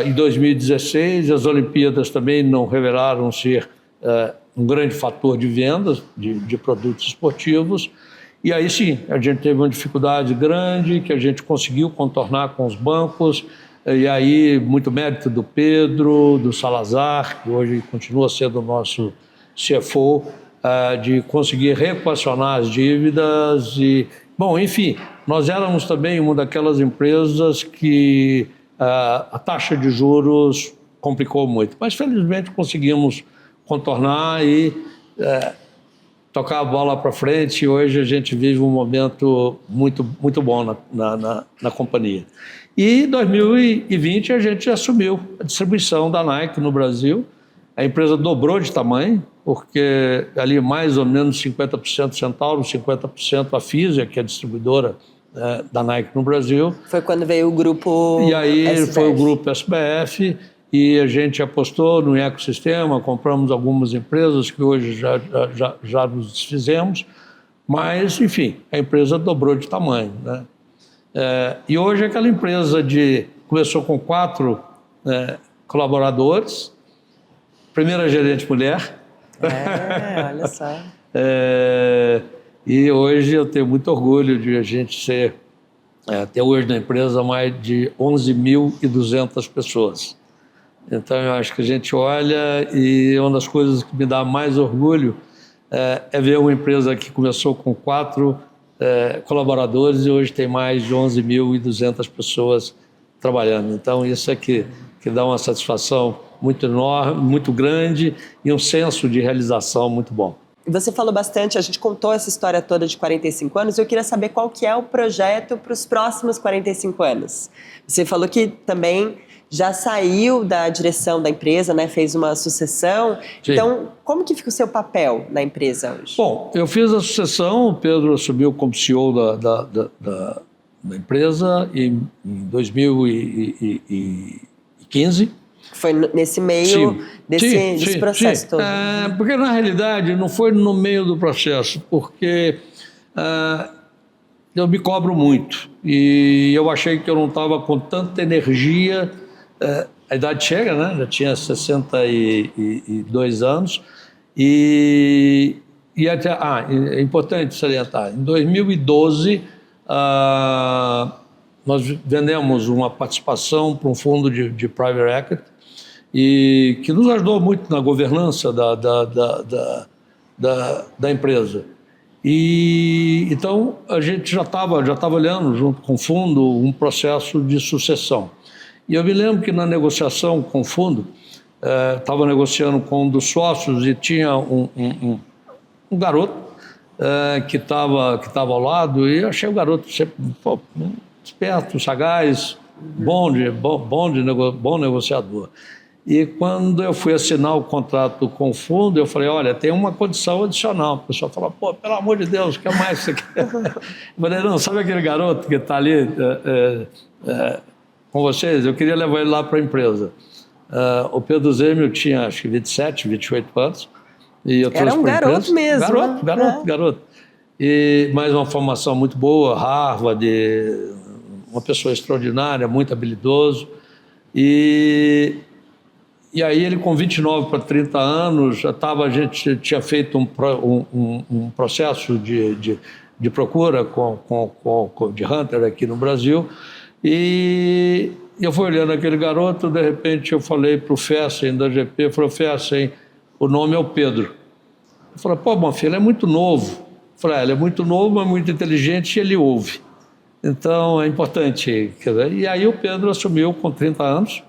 Speaker 1: em 2016 as Olimpíadas também não revelaram ser um grande fator de vendas de produtos esportivos, e aí sim, a gente teve uma dificuldade grande que a gente conseguiu contornar com os bancos, e aí muito mérito do Pedro, do Salazar, que hoje continua sendo o nosso CFO, de conseguir reequacionar as dívidas e, bom, enfim, nós éramos também uma daquelas empresas que a taxa de juros complicou muito, mas felizmente conseguimos contornar e tocar a bola para frente, e hoje a gente vive um momento muito, muito bom na companhia. E em 2020 a gente assumiu a distribuição da Nike no Brasil. A empresa dobrou de tamanho, porque ali mais ou menos 50% Centauro, 50% a Fisia, que é a distribuidora da Nike no Brasil.
Speaker 2: Foi quando veio o grupo
Speaker 1: E aí
Speaker 2: SBF.
Speaker 1: Foi o grupo SBF, e a gente apostou no ecossistema, compramos algumas empresas que hoje já nos desfizemos, mas, enfim, a empresa dobrou de tamanho, né? E hoje aquela empresa começou com 4 colaboradores, primeira gerente mulher.
Speaker 2: Olha só.
Speaker 1: E hoje eu tenho muito orgulho de a gente ter hoje na empresa mais de 11.200 pessoas. Então eu acho que a gente olha, e uma das coisas que me dá mais orgulho é ver uma empresa que começou com 4 colaboradores e hoje tem mais de 11.200 pessoas trabalhando. Então isso é que dá uma satisfação muito enorme, muito grande, e um senso de realização muito bom.
Speaker 2: Você falou bastante, a gente contou essa história toda de 45 anos, eu queria saber qual que é o projeto para os próximos 45 anos. Você falou que também já saiu da direção da empresa, né? Fez uma sucessão. Sim. Então, como que fica o seu papel na empresa hoje?
Speaker 1: Bom, eu fiz a sucessão, o Pedro assumiu como CEO da empresa em 2015.
Speaker 2: Foi nesse meio desse processo todo.
Speaker 1: Porque, na realidade, não foi no meio do processo, porque eu me cobro muito. E eu achei que eu não estava com tanta energia a idade chega, né? Já tinha 62 anos. E até, é importante salientar, em 2012, nós vendemos uma participação para um fundo de private equity, e que nos ajudou muito na governança da empresa. E então a gente já estava olhando junto com o fundo um processo de sucessão. E eu me lembro que na negociação com o fundo, estava negociando com um dos sócios e tinha um garoto que estava ao lado, e eu achei o garoto sempre esperto, sagaz, bom negociador. E quando eu fui assinar o contrato com o fundo, eu falei, olha, tem uma condição adicional. O pessoal falou, pô, pelo amor de Deus, o que mais você quer? Eu falei, não, sabe aquele garoto que está ali com vocês? Eu queria levar ele lá para a empresa. O Pedro Zêmio tinha, acho que 27, 28 anos. E eu
Speaker 2: era um garoto mesmo.
Speaker 1: Garoto. E mais uma formação muito boa, Harvard, uma pessoa extraordinária, muito habilidoso. E aí ele com 29 para 30 anos, a gente tinha feito um processo de procura de Hunter aqui no Brasil, e eu fui olhando aquele garoto, de repente eu falei para o Fessen da GP, eu falei, Fessen, o nome é o Pedro. Eu falei, pô, meu filho, ele é muito novo. Eu falei, ele é muito novo, mas muito inteligente, e ele ouve. Então é importante. E aí o Pedro assumiu com 30 anos,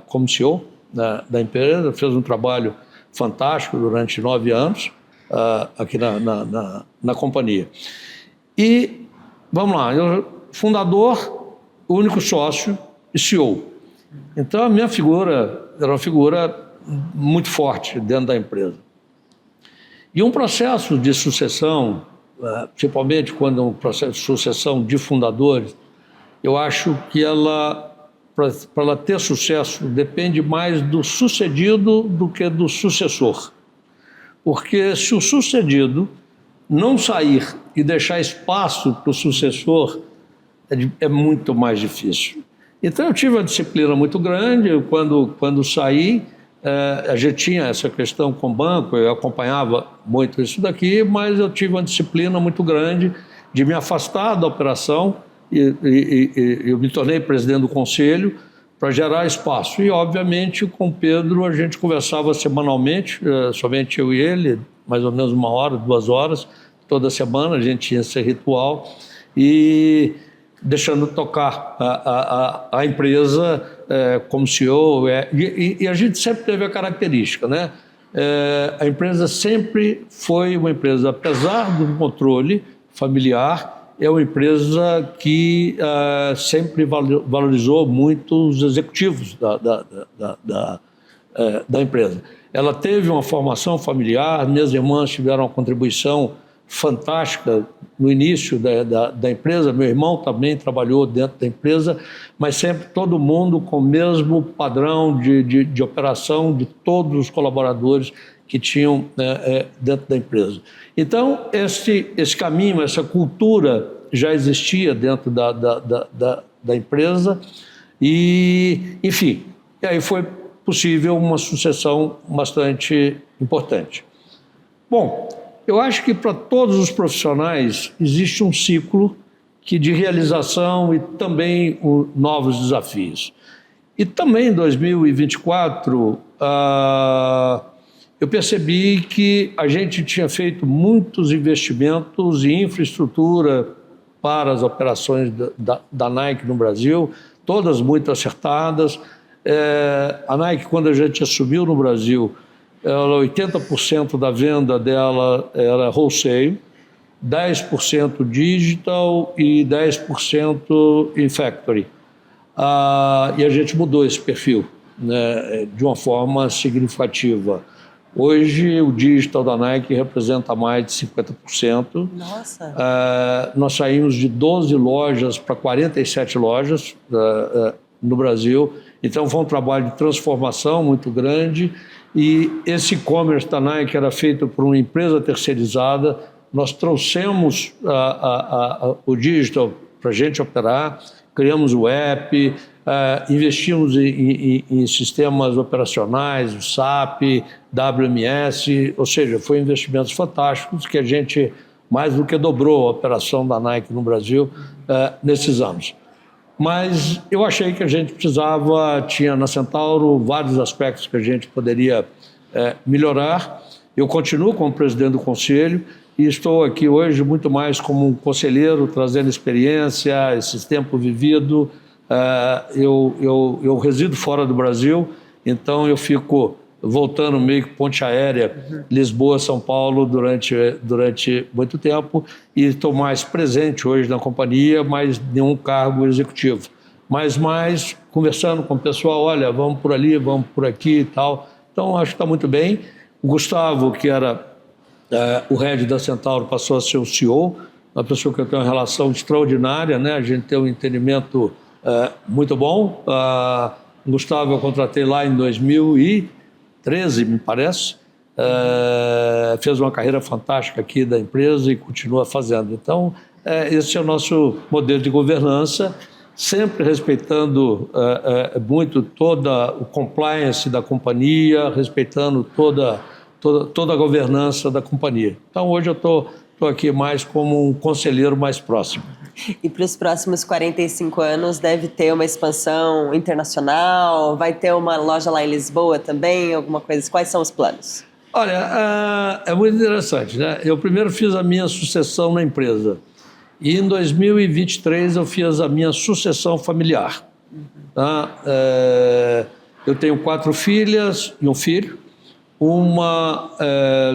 Speaker 1: como CEO da empresa, fez um trabalho fantástico durante 9 anos aqui na companhia. E, vamos lá, fundador, único sócio e CEO. Então a minha figura era uma figura muito forte dentro da empresa. E um processo de sucessão, principalmente quando é um processo de sucessão de fundadores, eu acho que para ela ter sucesso, depende mais do sucedido do que do sucessor. Porque se o sucedido não sair e deixar espaço para o sucessor, é muito mais difícil. Então eu tive uma disciplina muito grande. Quando saí, a gente tinha essa questão com o banco, eu acompanhava muito isso daqui, mas eu tive uma disciplina muito grande de me afastar da operação, e eu me tornei presidente do conselho para gerar espaço. E, obviamente, com o Pedro a gente conversava semanalmente, somente eu e ele, mais ou menos 1 hora, 2 horas, toda semana a gente tinha esse ritual, e deixando tocar a empresa como CEO. E a gente sempre teve a característica, né? A empresa sempre foi uma empresa, apesar do controle familiar, é uma empresa que sempre valorizou muito os executivos da empresa. Ela teve uma formação familiar, minhas irmãs tiveram uma contribuição fantástica no início da empresa, meu irmão também trabalhou dentro da empresa, mas sempre todo mundo com o mesmo padrão de operação de todos os colaboradores que tinham dentro da empresa. Então, esse caminho, essa cultura já existia dentro da empresa, e, enfim, e aí foi possível uma sucessão bastante importante. Bom, eu acho que para todos os profissionais existe um ciclo de realização e também novos desafios. E também em 2024, eu percebi que a gente tinha feito muitos investimentos em infraestrutura para as operações da Nike no Brasil, todas muito acertadas. A Nike, quando a gente assumiu no Brasil, 80% da venda dela era wholesale, 10% digital e 10% in factory. E a gente mudou esse perfil, né, de uma forma significativa. Hoje, o digital da Nike representa mais de 50%.
Speaker 2: Nossa!
Speaker 1: Nós saímos de 12 lojas para 47 lojas no Brasil. Então, foi um trabalho de transformação muito grande. E esse e-commerce da Nike era feito por uma empresa terceirizada. Nós trouxemos o digital para a gente operar, criamos o app, investimos em sistemas operacionais, o SAP, WMS, ou seja, foi investimentos fantásticos que a gente mais do que dobrou a operação da Nike no Brasil nesses anos. Mas eu achei que a gente tinha na Centauro vários aspectos que a gente poderia melhorar. Eu continuo como presidente do conselho e estou aqui hoje muito mais como um conselheiro, trazendo experiência, esse tempo vivido. Eu resido fora do Brasil, então eu fico voltando meio que ponte aérea, Lisboa, São Paulo, durante muito tempo, e estou mais presente hoje na companhia, mas nenhum cargo executivo. Mas mais conversando com o pessoal, olha, vamos por ali, vamos por aqui e tal. Então, acho que está muito bem. O Gustavo, que era o head da Centauro, passou a ser o CEO, uma pessoa que eu tenho uma relação extraordinária, né? A gente tem um entendimento muito bom. O Gustavo eu contratei lá em 2013, me parece. Fez uma carreira fantástica aqui da empresa e continua fazendo. Então, esse é o nosso modelo de governança, sempre respeitando muito toda o compliance da companhia, respeitando toda a governança da companhia. Então, hoje eu estou aqui mais como um conselheiro mais próximo.
Speaker 2: E para os próximos 45 anos deve ter uma expansão internacional? Vai ter uma loja lá em Lisboa também? Alguma coisa? Quais são os planos?
Speaker 1: Olha, é muito interessante, né? Eu primeiro fiz a minha sucessão na empresa. E em 2023 eu fiz a minha sucessão familiar. Tá? Eu tenho 4 filhas e um filho. Uma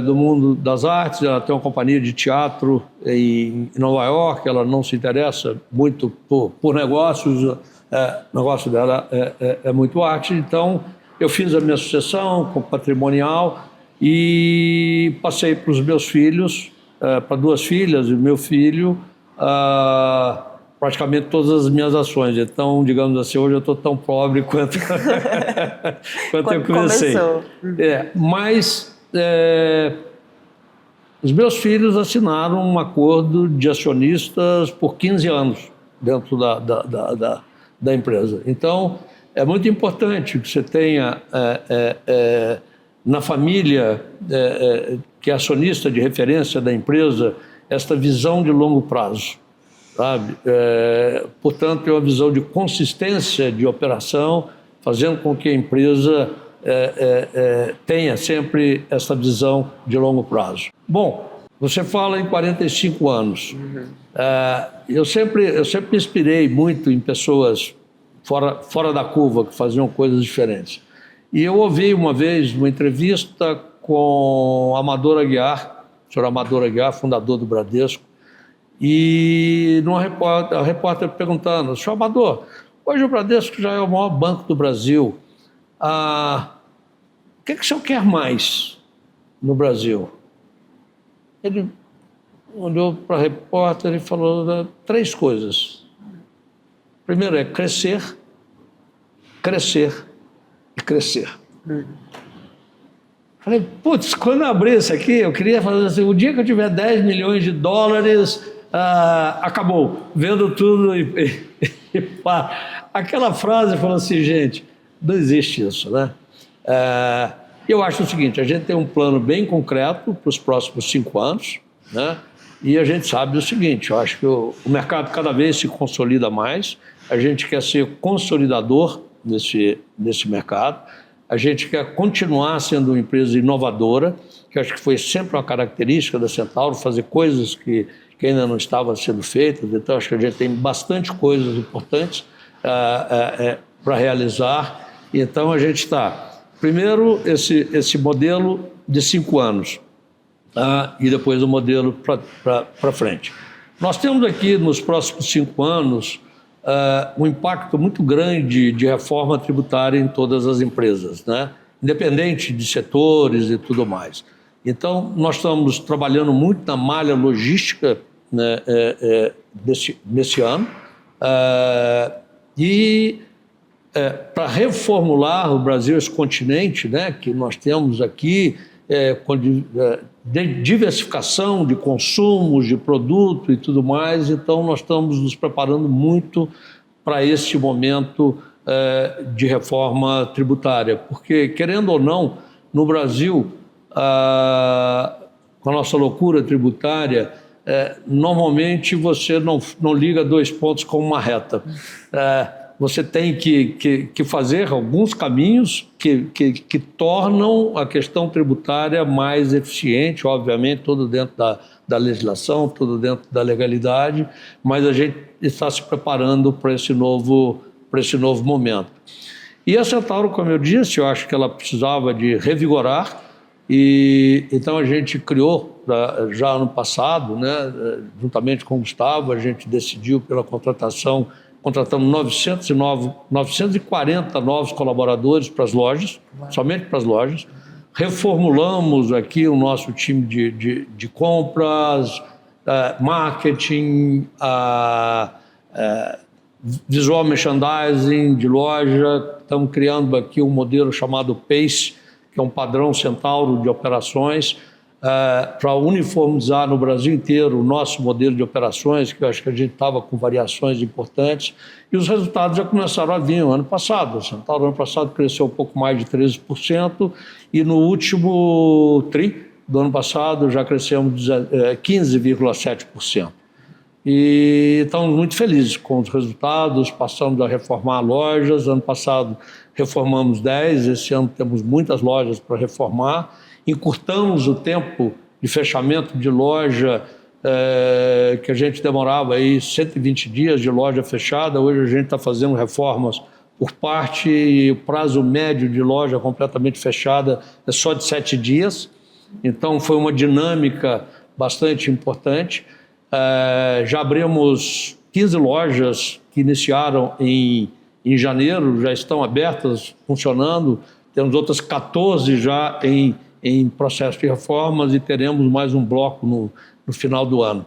Speaker 1: do mundo das artes, ela tem uma companhia de teatro em Nova York, ela não se interessa muito por negócios, o negócio dela é muito arte. Então, eu fiz a minha sucessão com patrimonial e passei para os meus filhos, para 2 filhas e o meu filho, praticamente todas as minhas ações. Então, digamos assim, hoje eu estou tão pobre quanto eu comecei. Mas os meus filhos assinaram um acordo de acionistas por 15 anos dentro da empresa. Então, é muito importante que você tenha na família, que é acionista de referência da empresa, esta visão de longo prazo. Sabe? Portanto, é uma visão de consistência de operação, fazendo com que a empresa tenha sempre essa visão de longo prazo. Bom, você fala em 45 anos. Eu sempre me inspirei muito em pessoas fora da curva, que faziam coisas diferentes. E eu ouvi uma vez uma entrevista com Amador Aguiar, o senhor Amador Aguiar, fundador do Bradesco, e a repórter perguntando: senhor Amador, hoje o Bradesco já é o maior banco do Brasil, o que o senhor quer mais no Brasil? Ele olhou para a repórter e falou 3 coisas. Primeiro é crescer, crescer e crescer. Falei, putz, quando eu abri isso aqui, eu queria fazer assim: o dia que eu tiver 10 milhões de dólares, acabou, vendo tudo e pá. Aquela frase falou assim, gente, não existe isso, né? Eu acho o seguinte: a gente tem um plano bem concreto para os próximos 5 anos, né? E a gente sabe o seguinte: eu acho que o mercado cada vez se consolida mais, a gente quer ser consolidador nesse mercado, a gente quer continuar sendo uma empresa inovadora, que acho que foi sempre uma característica da Centauro, fazer coisas que ainda não estavam sendo feitas. Então, acho que a gente tem bastante coisas importantes para realizar. Então, a gente está, primeiro, esse modelo de 5 anos, e depois o modelo para frente. Nós temos aqui, nos próximos 5 anos, um impacto muito grande de reforma tributária em todas as empresas, né? Independente de setores e tudo mais. Então, nós estamos trabalhando muito na malha logística, né, nesse ano, para reformular o Brasil, esse continente, né, que nós temos aqui, com diversificação de consumos, de produto e tudo mais. Então, nós estamos nos preparando muito para esse momento de reforma tributária, porque, querendo ou não, no Brasil, com a nossa loucura tributária, normalmente você não liga dois pontos com uma reta. Você tem que fazer alguns caminhos que tornam a questão tributária mais eficiente, obviamente, tudo dentro da legislação, tudo dentro da legalidade, mas a gente está se preparando para esse novo momento. E a Centauro, como eu disse, eu acho que ela precisava de revigorar, e então a gente criou, já ano passado, né, juntamente com o Gustavo, a gente decidiu pela contratamos 940 novos colaboradores para as lojas, somente para as lojas. Reformulamos aqui o nosso time de compras, marketing, visual merchandising de loja. Estamos criando aqui um modelo chamado PACE, que é um padrão Centauro de operações, para uniformizar no Brasil inteiro o nosso modelo de operações, que eu acho que a gente estava com variações importantes, e os resultados já começaram a vir no ano passado. O Centauro, ano passado, cresceu um pouco mais de 13%, e no último TRI do ano passado já crescemos 15,7%. E estamos muito felizes com os resultados, passamos a reformar lojas. Ano passado reformamos 10, esse ano temos muitas lojas para reformar. Encurtamos o tempo de fechamento de loja, que a gente demorava aí 120 dias de loja fechada. Hoje a gente está fazendo reformas por parte, e o prazo médio de loja completamente fechada é só de 7 dias. Então foi uma dinâmica bastante importante. Já abrimos 15 lojas que iniciaram em janeiro, já estão abertas, funcionando. Temos outras 14 já em processo de reformas, e teremos mais um bloco no final do ano.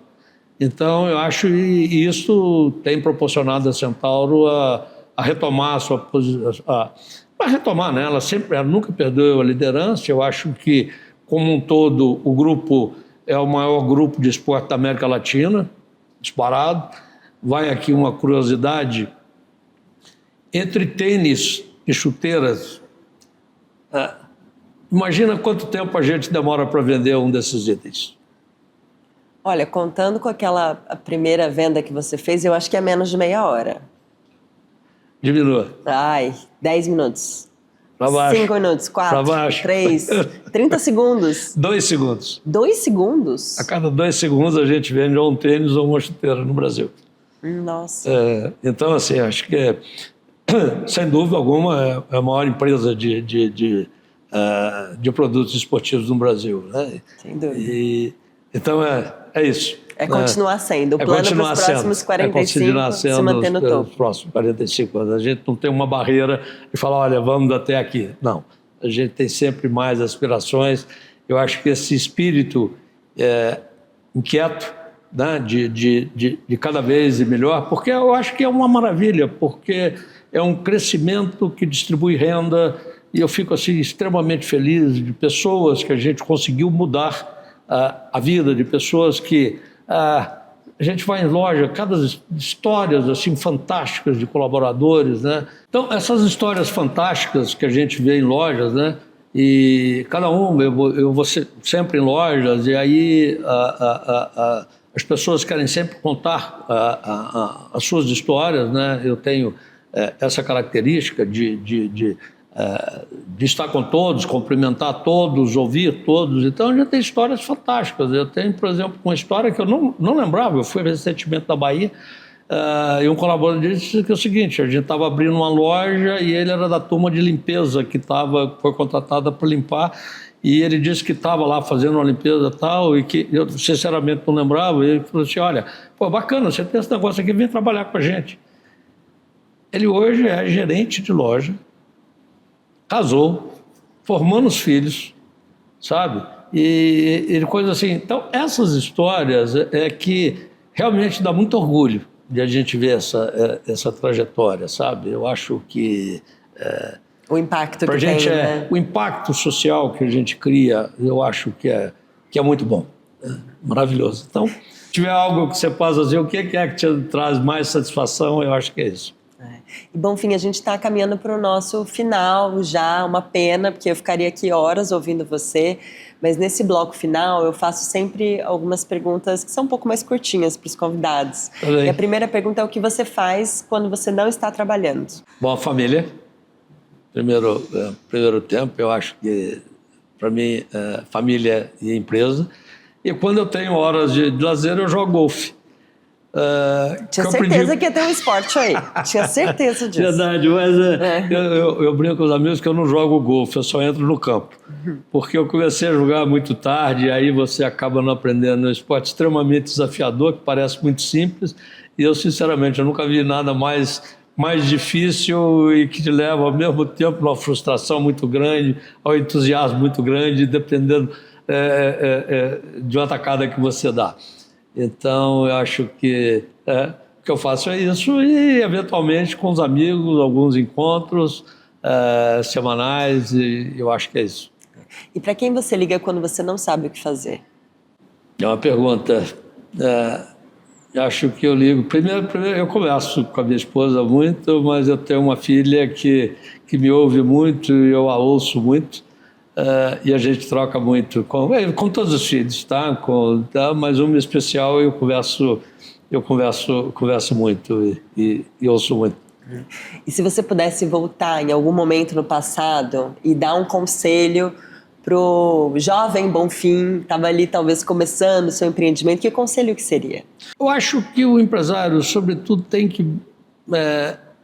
Speaker 1: Então, eu acho que isso tem proporcionado a Centauro a retomar a sua posição. A retomar, né? Ela nunca perdeu a liderança. Eu acho que, como um todo, o grupo é o maior grupo de esporte da América Latina, disparado. Vai aqui uma curiosidade: entre tênis e chuteiras, imagina quanto tempo a gente demora para vender um desses itens.
Speaker 2: Olha, contando com a primeira venda que você fez, eu acho que é menos de meia hora.
Speaker 1: Diminua.
Speaker 2: 10 minutos.
Speaker 1: Para baixo.
Speaker 2: 5 minutos, 4, 3, 30 segundos.
Speaker 1: 2 segundos.
Speaker 2: 2 segundos?
Speaker 1: A cada 2 segundos a gente vende ou um tênis ou uma chuteira no Brasil.
Speaker 2: Nossa.
Speaker 1: Então, assim, acho que, sem dúvida alguma, é a maior empresa de produtos esportivos no Brasil, né?
Speaker 2: Sem dúvida.
Speaker 1: Então, é isso.
Speaker 2: Continuar sendo. O plano para os próximos 45 se manter no topo.
Speaker 1: Os próximos 45 anos. A gente não tem uma barreira de falar, olha, vamos até aqui. Não. A gente tem sempre mais aspirações. Eu acho que esse espírito inquieto, né, de cada vez melhor, porque eu acho que é uma maravilha, porque é um crescimento que distribui renda, e eu fico assim extremamente feliz de pessoas que a gente conseguiu mudar a vida, de pessoas que a gente vai em loja, cada histórias assim fantásticas de colaboradores, né? Então, essas histórias fantásticas que a gente vê em lojas, né? E cada eu vou sempre em lojas, e aí as pessoas querem sempre contar as suas histórias, né? Eu tenho essa característica de estar com todos, cumprimentar todos, ouvir todos. Então, a gente tem histórias fantásticas. Eu tenho, por exemplo, uma história que eu não lembrava. Eu fui recentemente da Bahia, e um colaborador disse que é o seguinte: a gente estava abrindo uma loja e ele era da turma de limpeza que foi contratada para limpar, e ele disse que estava lá fazendo uma limpeza e tal, e que eu sinceramente não lembrava. E ele falou assim: olha, pô, bacana, você tem esse negócio aqui, vem trabalhar com a gente. Ele hoje é gerente de loja, casou, formando os filhos, sabe? E coisa assim. Então, essas histórias que realmente dá muito orgulho de a gente ver essa trajetória, sabe? Eu acho que
Speaker 2: o impacto
Speaker 1: pra
Speaker 2: que
Speaker 1: gente
Speaker 2: tem, né?
Speaker 1: O impacto social que a gente cria, eu acho que é muito bom, maravilhoso. Então, se tiver algo que você possa dizer, o que é que te traz mais satisfação, eu acho que é isso.
Speaker 2: E, Bonfim, a gente está caminhando para o nosso final já, uma pena, porque eu ficaria aqui horas ouvindo você, mas nesse bloco final eu faço sempre algumas perguntas que são um pouco mais curtinhas para os convidados.
Speaker 1: Tá.
Speaker 2: E a primeira pergunta é o que você faz quando você não está trabalhando?
Speaker 1: Bom, a família. Primeiro tempo, eu acho que, para mim, família e empresa. E quando eu tenho horas de lazer, eu jogo golfe.
Speaker 2: Tinha certeza que ia ter um esporte aí. Tinha certeza disso.
Speaker 1: Verdade, mas eu brinco com os amigos que eu não jogo golfe, eu só entro no campo. Porque eu comecei a jogar muito tarde, e aí você acaba não aprendendo. É um esporte extremamente desafiador, que parece muito simples, e eu, sinceramente, eu nunca vi nada mais difícil e que te leva, ao mesmo tempo, a uma frustração muito grande, ao entusiasmo muito grande, dependendo de uma tacada que você dá. Então, eu acho que o que eu faço é isso e, eventualmente, com os amigos, alguns encontros semanais, e eu acho que é isso.
Speaker 2: E para quem você liga quando você não sabe o que fazer?
Speaker 1: É uma pergunta. Acho que eu ligo. Primeiro, eu converso com a minha esposa muito, mas eu tenho uma filha que me ouve muito e eu a ouço muito. E a gente troca muito com todos os filhos, tá? Mas uma especial eu converso muito e ouço muito.
Speaker 2: E se você pudesse voltar em algum momento no passado e dar um conselho pro jovem Bonfim, estava ali talvez começando o seu empreendimento, que conselho que seria?
Speaker 1: Eu acho que o empresário, sobretudo, tem que,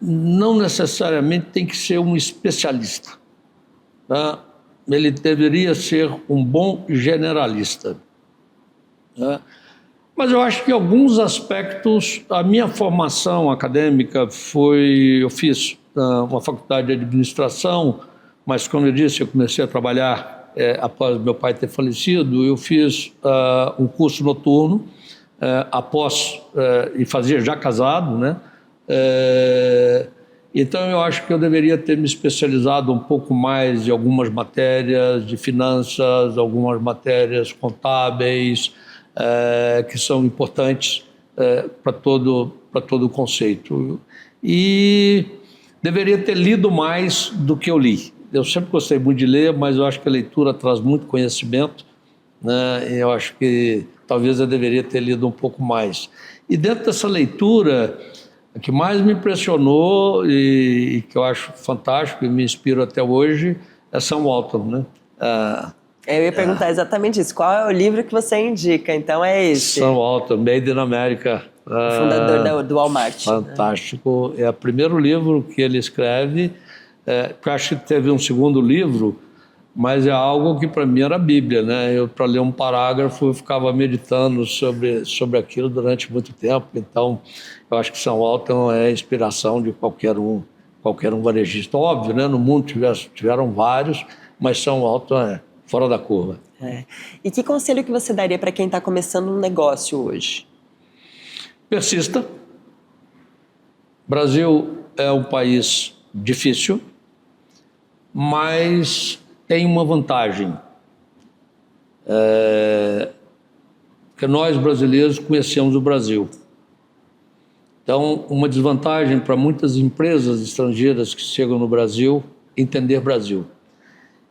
Speaker 1: não necessariamente tem que ser um especialista, tá? Ele deveria ser um bom generalista, né? Mas eu acho que em alguns aspectos, a minha formação acadêmica eu fiz uma faculdade de administração, mas, como eu disse, eu comecei a trabalhar após meu pai ter falecido. Eu fiz um curso noturno, e fazia já casado, né? Então, eu acho que eu deveria ter me especializado um pouco mais em algumas matérias de finanças, algumas matérias contábeis, que são importantes para todo o conceito. E deveria ter lido mais do que eu li. Eu sempre gostei muito de ler, mas eu acho que a leitura traz muito conhecimento, né? E eu acho que talvez eu deveria ter lido um pouco mais. E dentro dessa leitura, o que mais me impressionou e que eu acho fantástico e me inspiro até hoje é Sam Walton, né?
Speaker 2: Eu ia perguntar exatamente isso. Qual é o livro que você indica? Então é esse.
Speaker 1: Sam Walton, Made in America.
Speaker 2: Fundador do Walmart.
Speaker 1: Fantástico. É o primeiro livro que ele escreve. Eu acho que teve um segundo livro, mas é algo que para mim era a Bíblia, né? Eu, para ler um parágrafo, eu ficava meditando sobre aquilo durante muito tempo. Então, eu acho que Sam Walton é a inspiração de qualquer um varejista. Óbvio, né? No mundo tiveram vários, mas Sam Walton é fora da curva.
Speaker 2: E que conselho que você daria para quem está começando um negócio hoje?
Speaker 1: Persista. O Brasil é um país difícil, mas tem uma vantagem. Que nós, brasileiros, conhecemos o Brasil. Então, uma desvantagem para muitas empresas estrangeiras que chegam no Brasil, entender Brasil.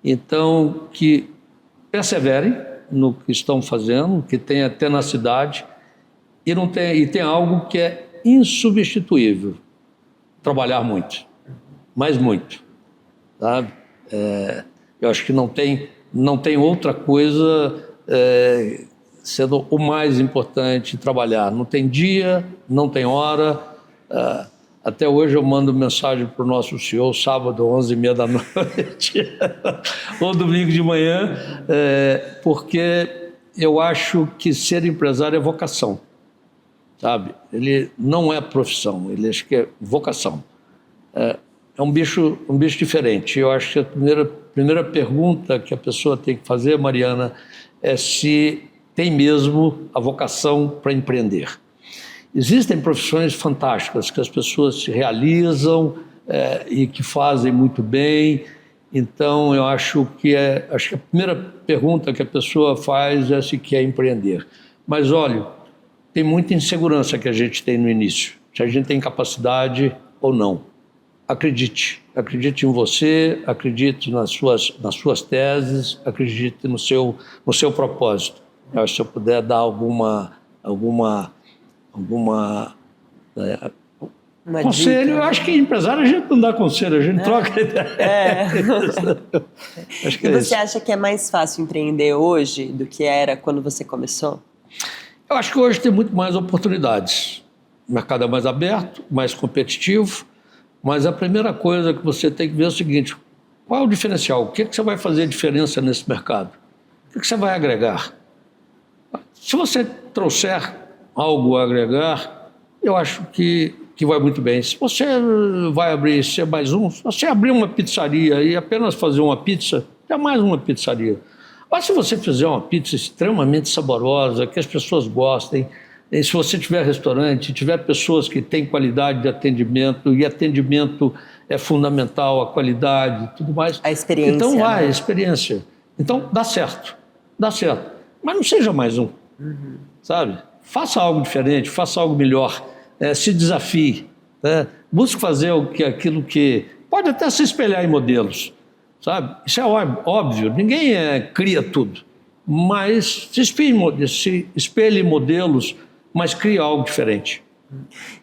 Speaker 1: Então, que perseverem no que estão fazendo, que tenha tenacidade e tem algo que é insubstituível: trabalhar muito, mas muito, sabe? Eu acho que não tem outra coisa sendo o mais importante, trabalhar. Não tem dia, não tem hora. Até hoje eu mando mensagem para o nosso CEO, sábado, 11h30 da noite, ou domingo de manhã, porque eu acho que ser empresário é vocação, sabe? Ele não é profissão, ele acho que é vocação. É um bicho diferente. Eu acho que a primeira pergunta que a pessoa tem que fazer, Mariana, é se tem mesmo a vocação para empreender. Existem profissões fantásticas que as pessoas se realizam e que fazem muito bem. Então, eu acho que a primeira pergunta que a pessoa faz é se quer empreender. Mas, olha, tem muita insegurança que a gente tem no início. Se a gente tem capacidade ou não. Acredite em você, acredite nas suas teses, acredite no seu propósito. Se eu puder dar alguma conselho,
Speaker 2: dica.
Speaker 1: Eu acho que empresário a gente não dá conselho, a gente troca ideia. Acho que
Speaker 2: E
Speaker 1: é
Speaker 2: você
Speaker 1: isso.
Speaker 2: acha que é mais fácil empreender hoje do que era quando você começou?
Speaker 1: Eu acho que hoje tem muito mais oportunidades. O mercado é mais aberto, mais competitivo, mas a primeira coisa que você tem que ver é o seguinte: qual é o diferencial? O que você vai fazer diferença nesse mercado? O que você vai agregar? Se você trouxer algo a agregar, eu acho que vai muito bem. Se você vai abrir, se é mais um, se você abrir uma pizzaria e apenas fazer uma pizza, é mais uma pizzaria. Mas se você fizer uma pizza extremamente saborosa, que as pessoas gostem, e se você tiver restaurante, tiver pessoas que têm qualidade de atendimento, e atendimento é fundamental, a qualidade e tudo mais.
Speaker 2: A experiência.
Speaker 1: Então vai,
Speaker 2: né?
Speaker 1: a experiência. Então dá certo. Mas não seja mais um, sabe? Faça algo diferente, faça algo melhor, se desafie, né? Busque fazer aquilo que... Pode até se espelhar em modelos, sabe? Isso é óbvio, ninguém cria tudo, mas se espelhe em modelos, mas crie algo diferente.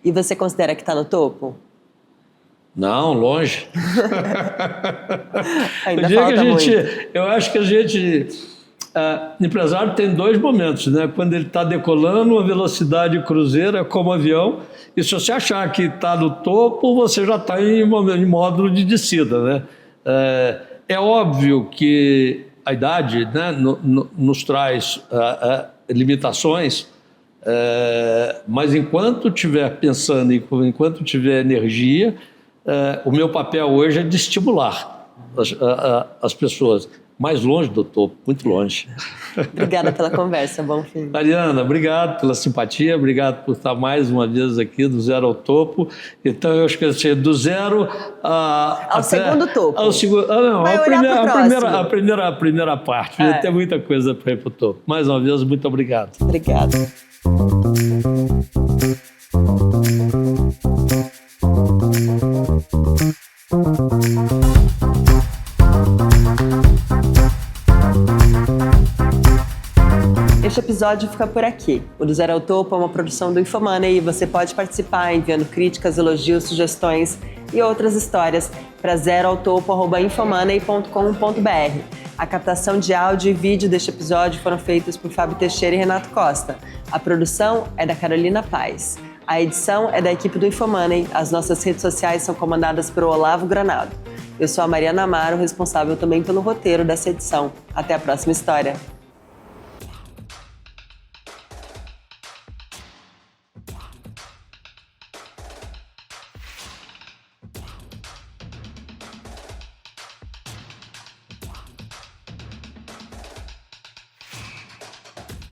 Speaker 2: E você considera que está no topo?
Speaker 1: Não, longe.
Speaker 2: Ainda falta muito.
Speaker 1: Eu acho que a gente... empresário tem dois momentos, né? Quando ele está decolando, uma velocidade cruzeira como avião, e se você achar que está no topo, você já está em módulo de descida, né? É óbvio que a idade, né, nos traz limitações, mas enquanto estiver pensando, enquanto tiver energia, o meu papel hoje é de estimular as pessoas. Mais longe do topo, muito longe.
Speaker 2: Obrigada pela conversa, bom fim.
Speaker 1: Mariana, obrigado pela simpatia, obrigado por estar mais uma vez aqui do zero ao topo. Então eu esqueci, do zero
Speaker 2: ao segundo topo.
Speaker 1: Ao segundo, não,
Speaker 2: Vai
Speaker 1: a primeira parte. Tem muita coisa para ir para o topo. Mais uma vez, muito obrigado.
Speaker 2: Obrigada. Este episódio fica por aqui. O Do Zero ao Topo é uma produção do Infomoney e você pode participar enviando críticas, elogios, sugestões e outras histórias para zeroautopo@infomoney.com.br. A captação de áudio e vídeo deste episódio foram feitos por Fábio Teixeira e Renato Costa. A produção é da Carolina Paes. A edição é da equipe do Infomoney. As nossas redes sociais são comandadas por Olavo Granado. Eu sou a Mariana Amaro, responsável também pelo roteiro dessa edição. Até a próxima história.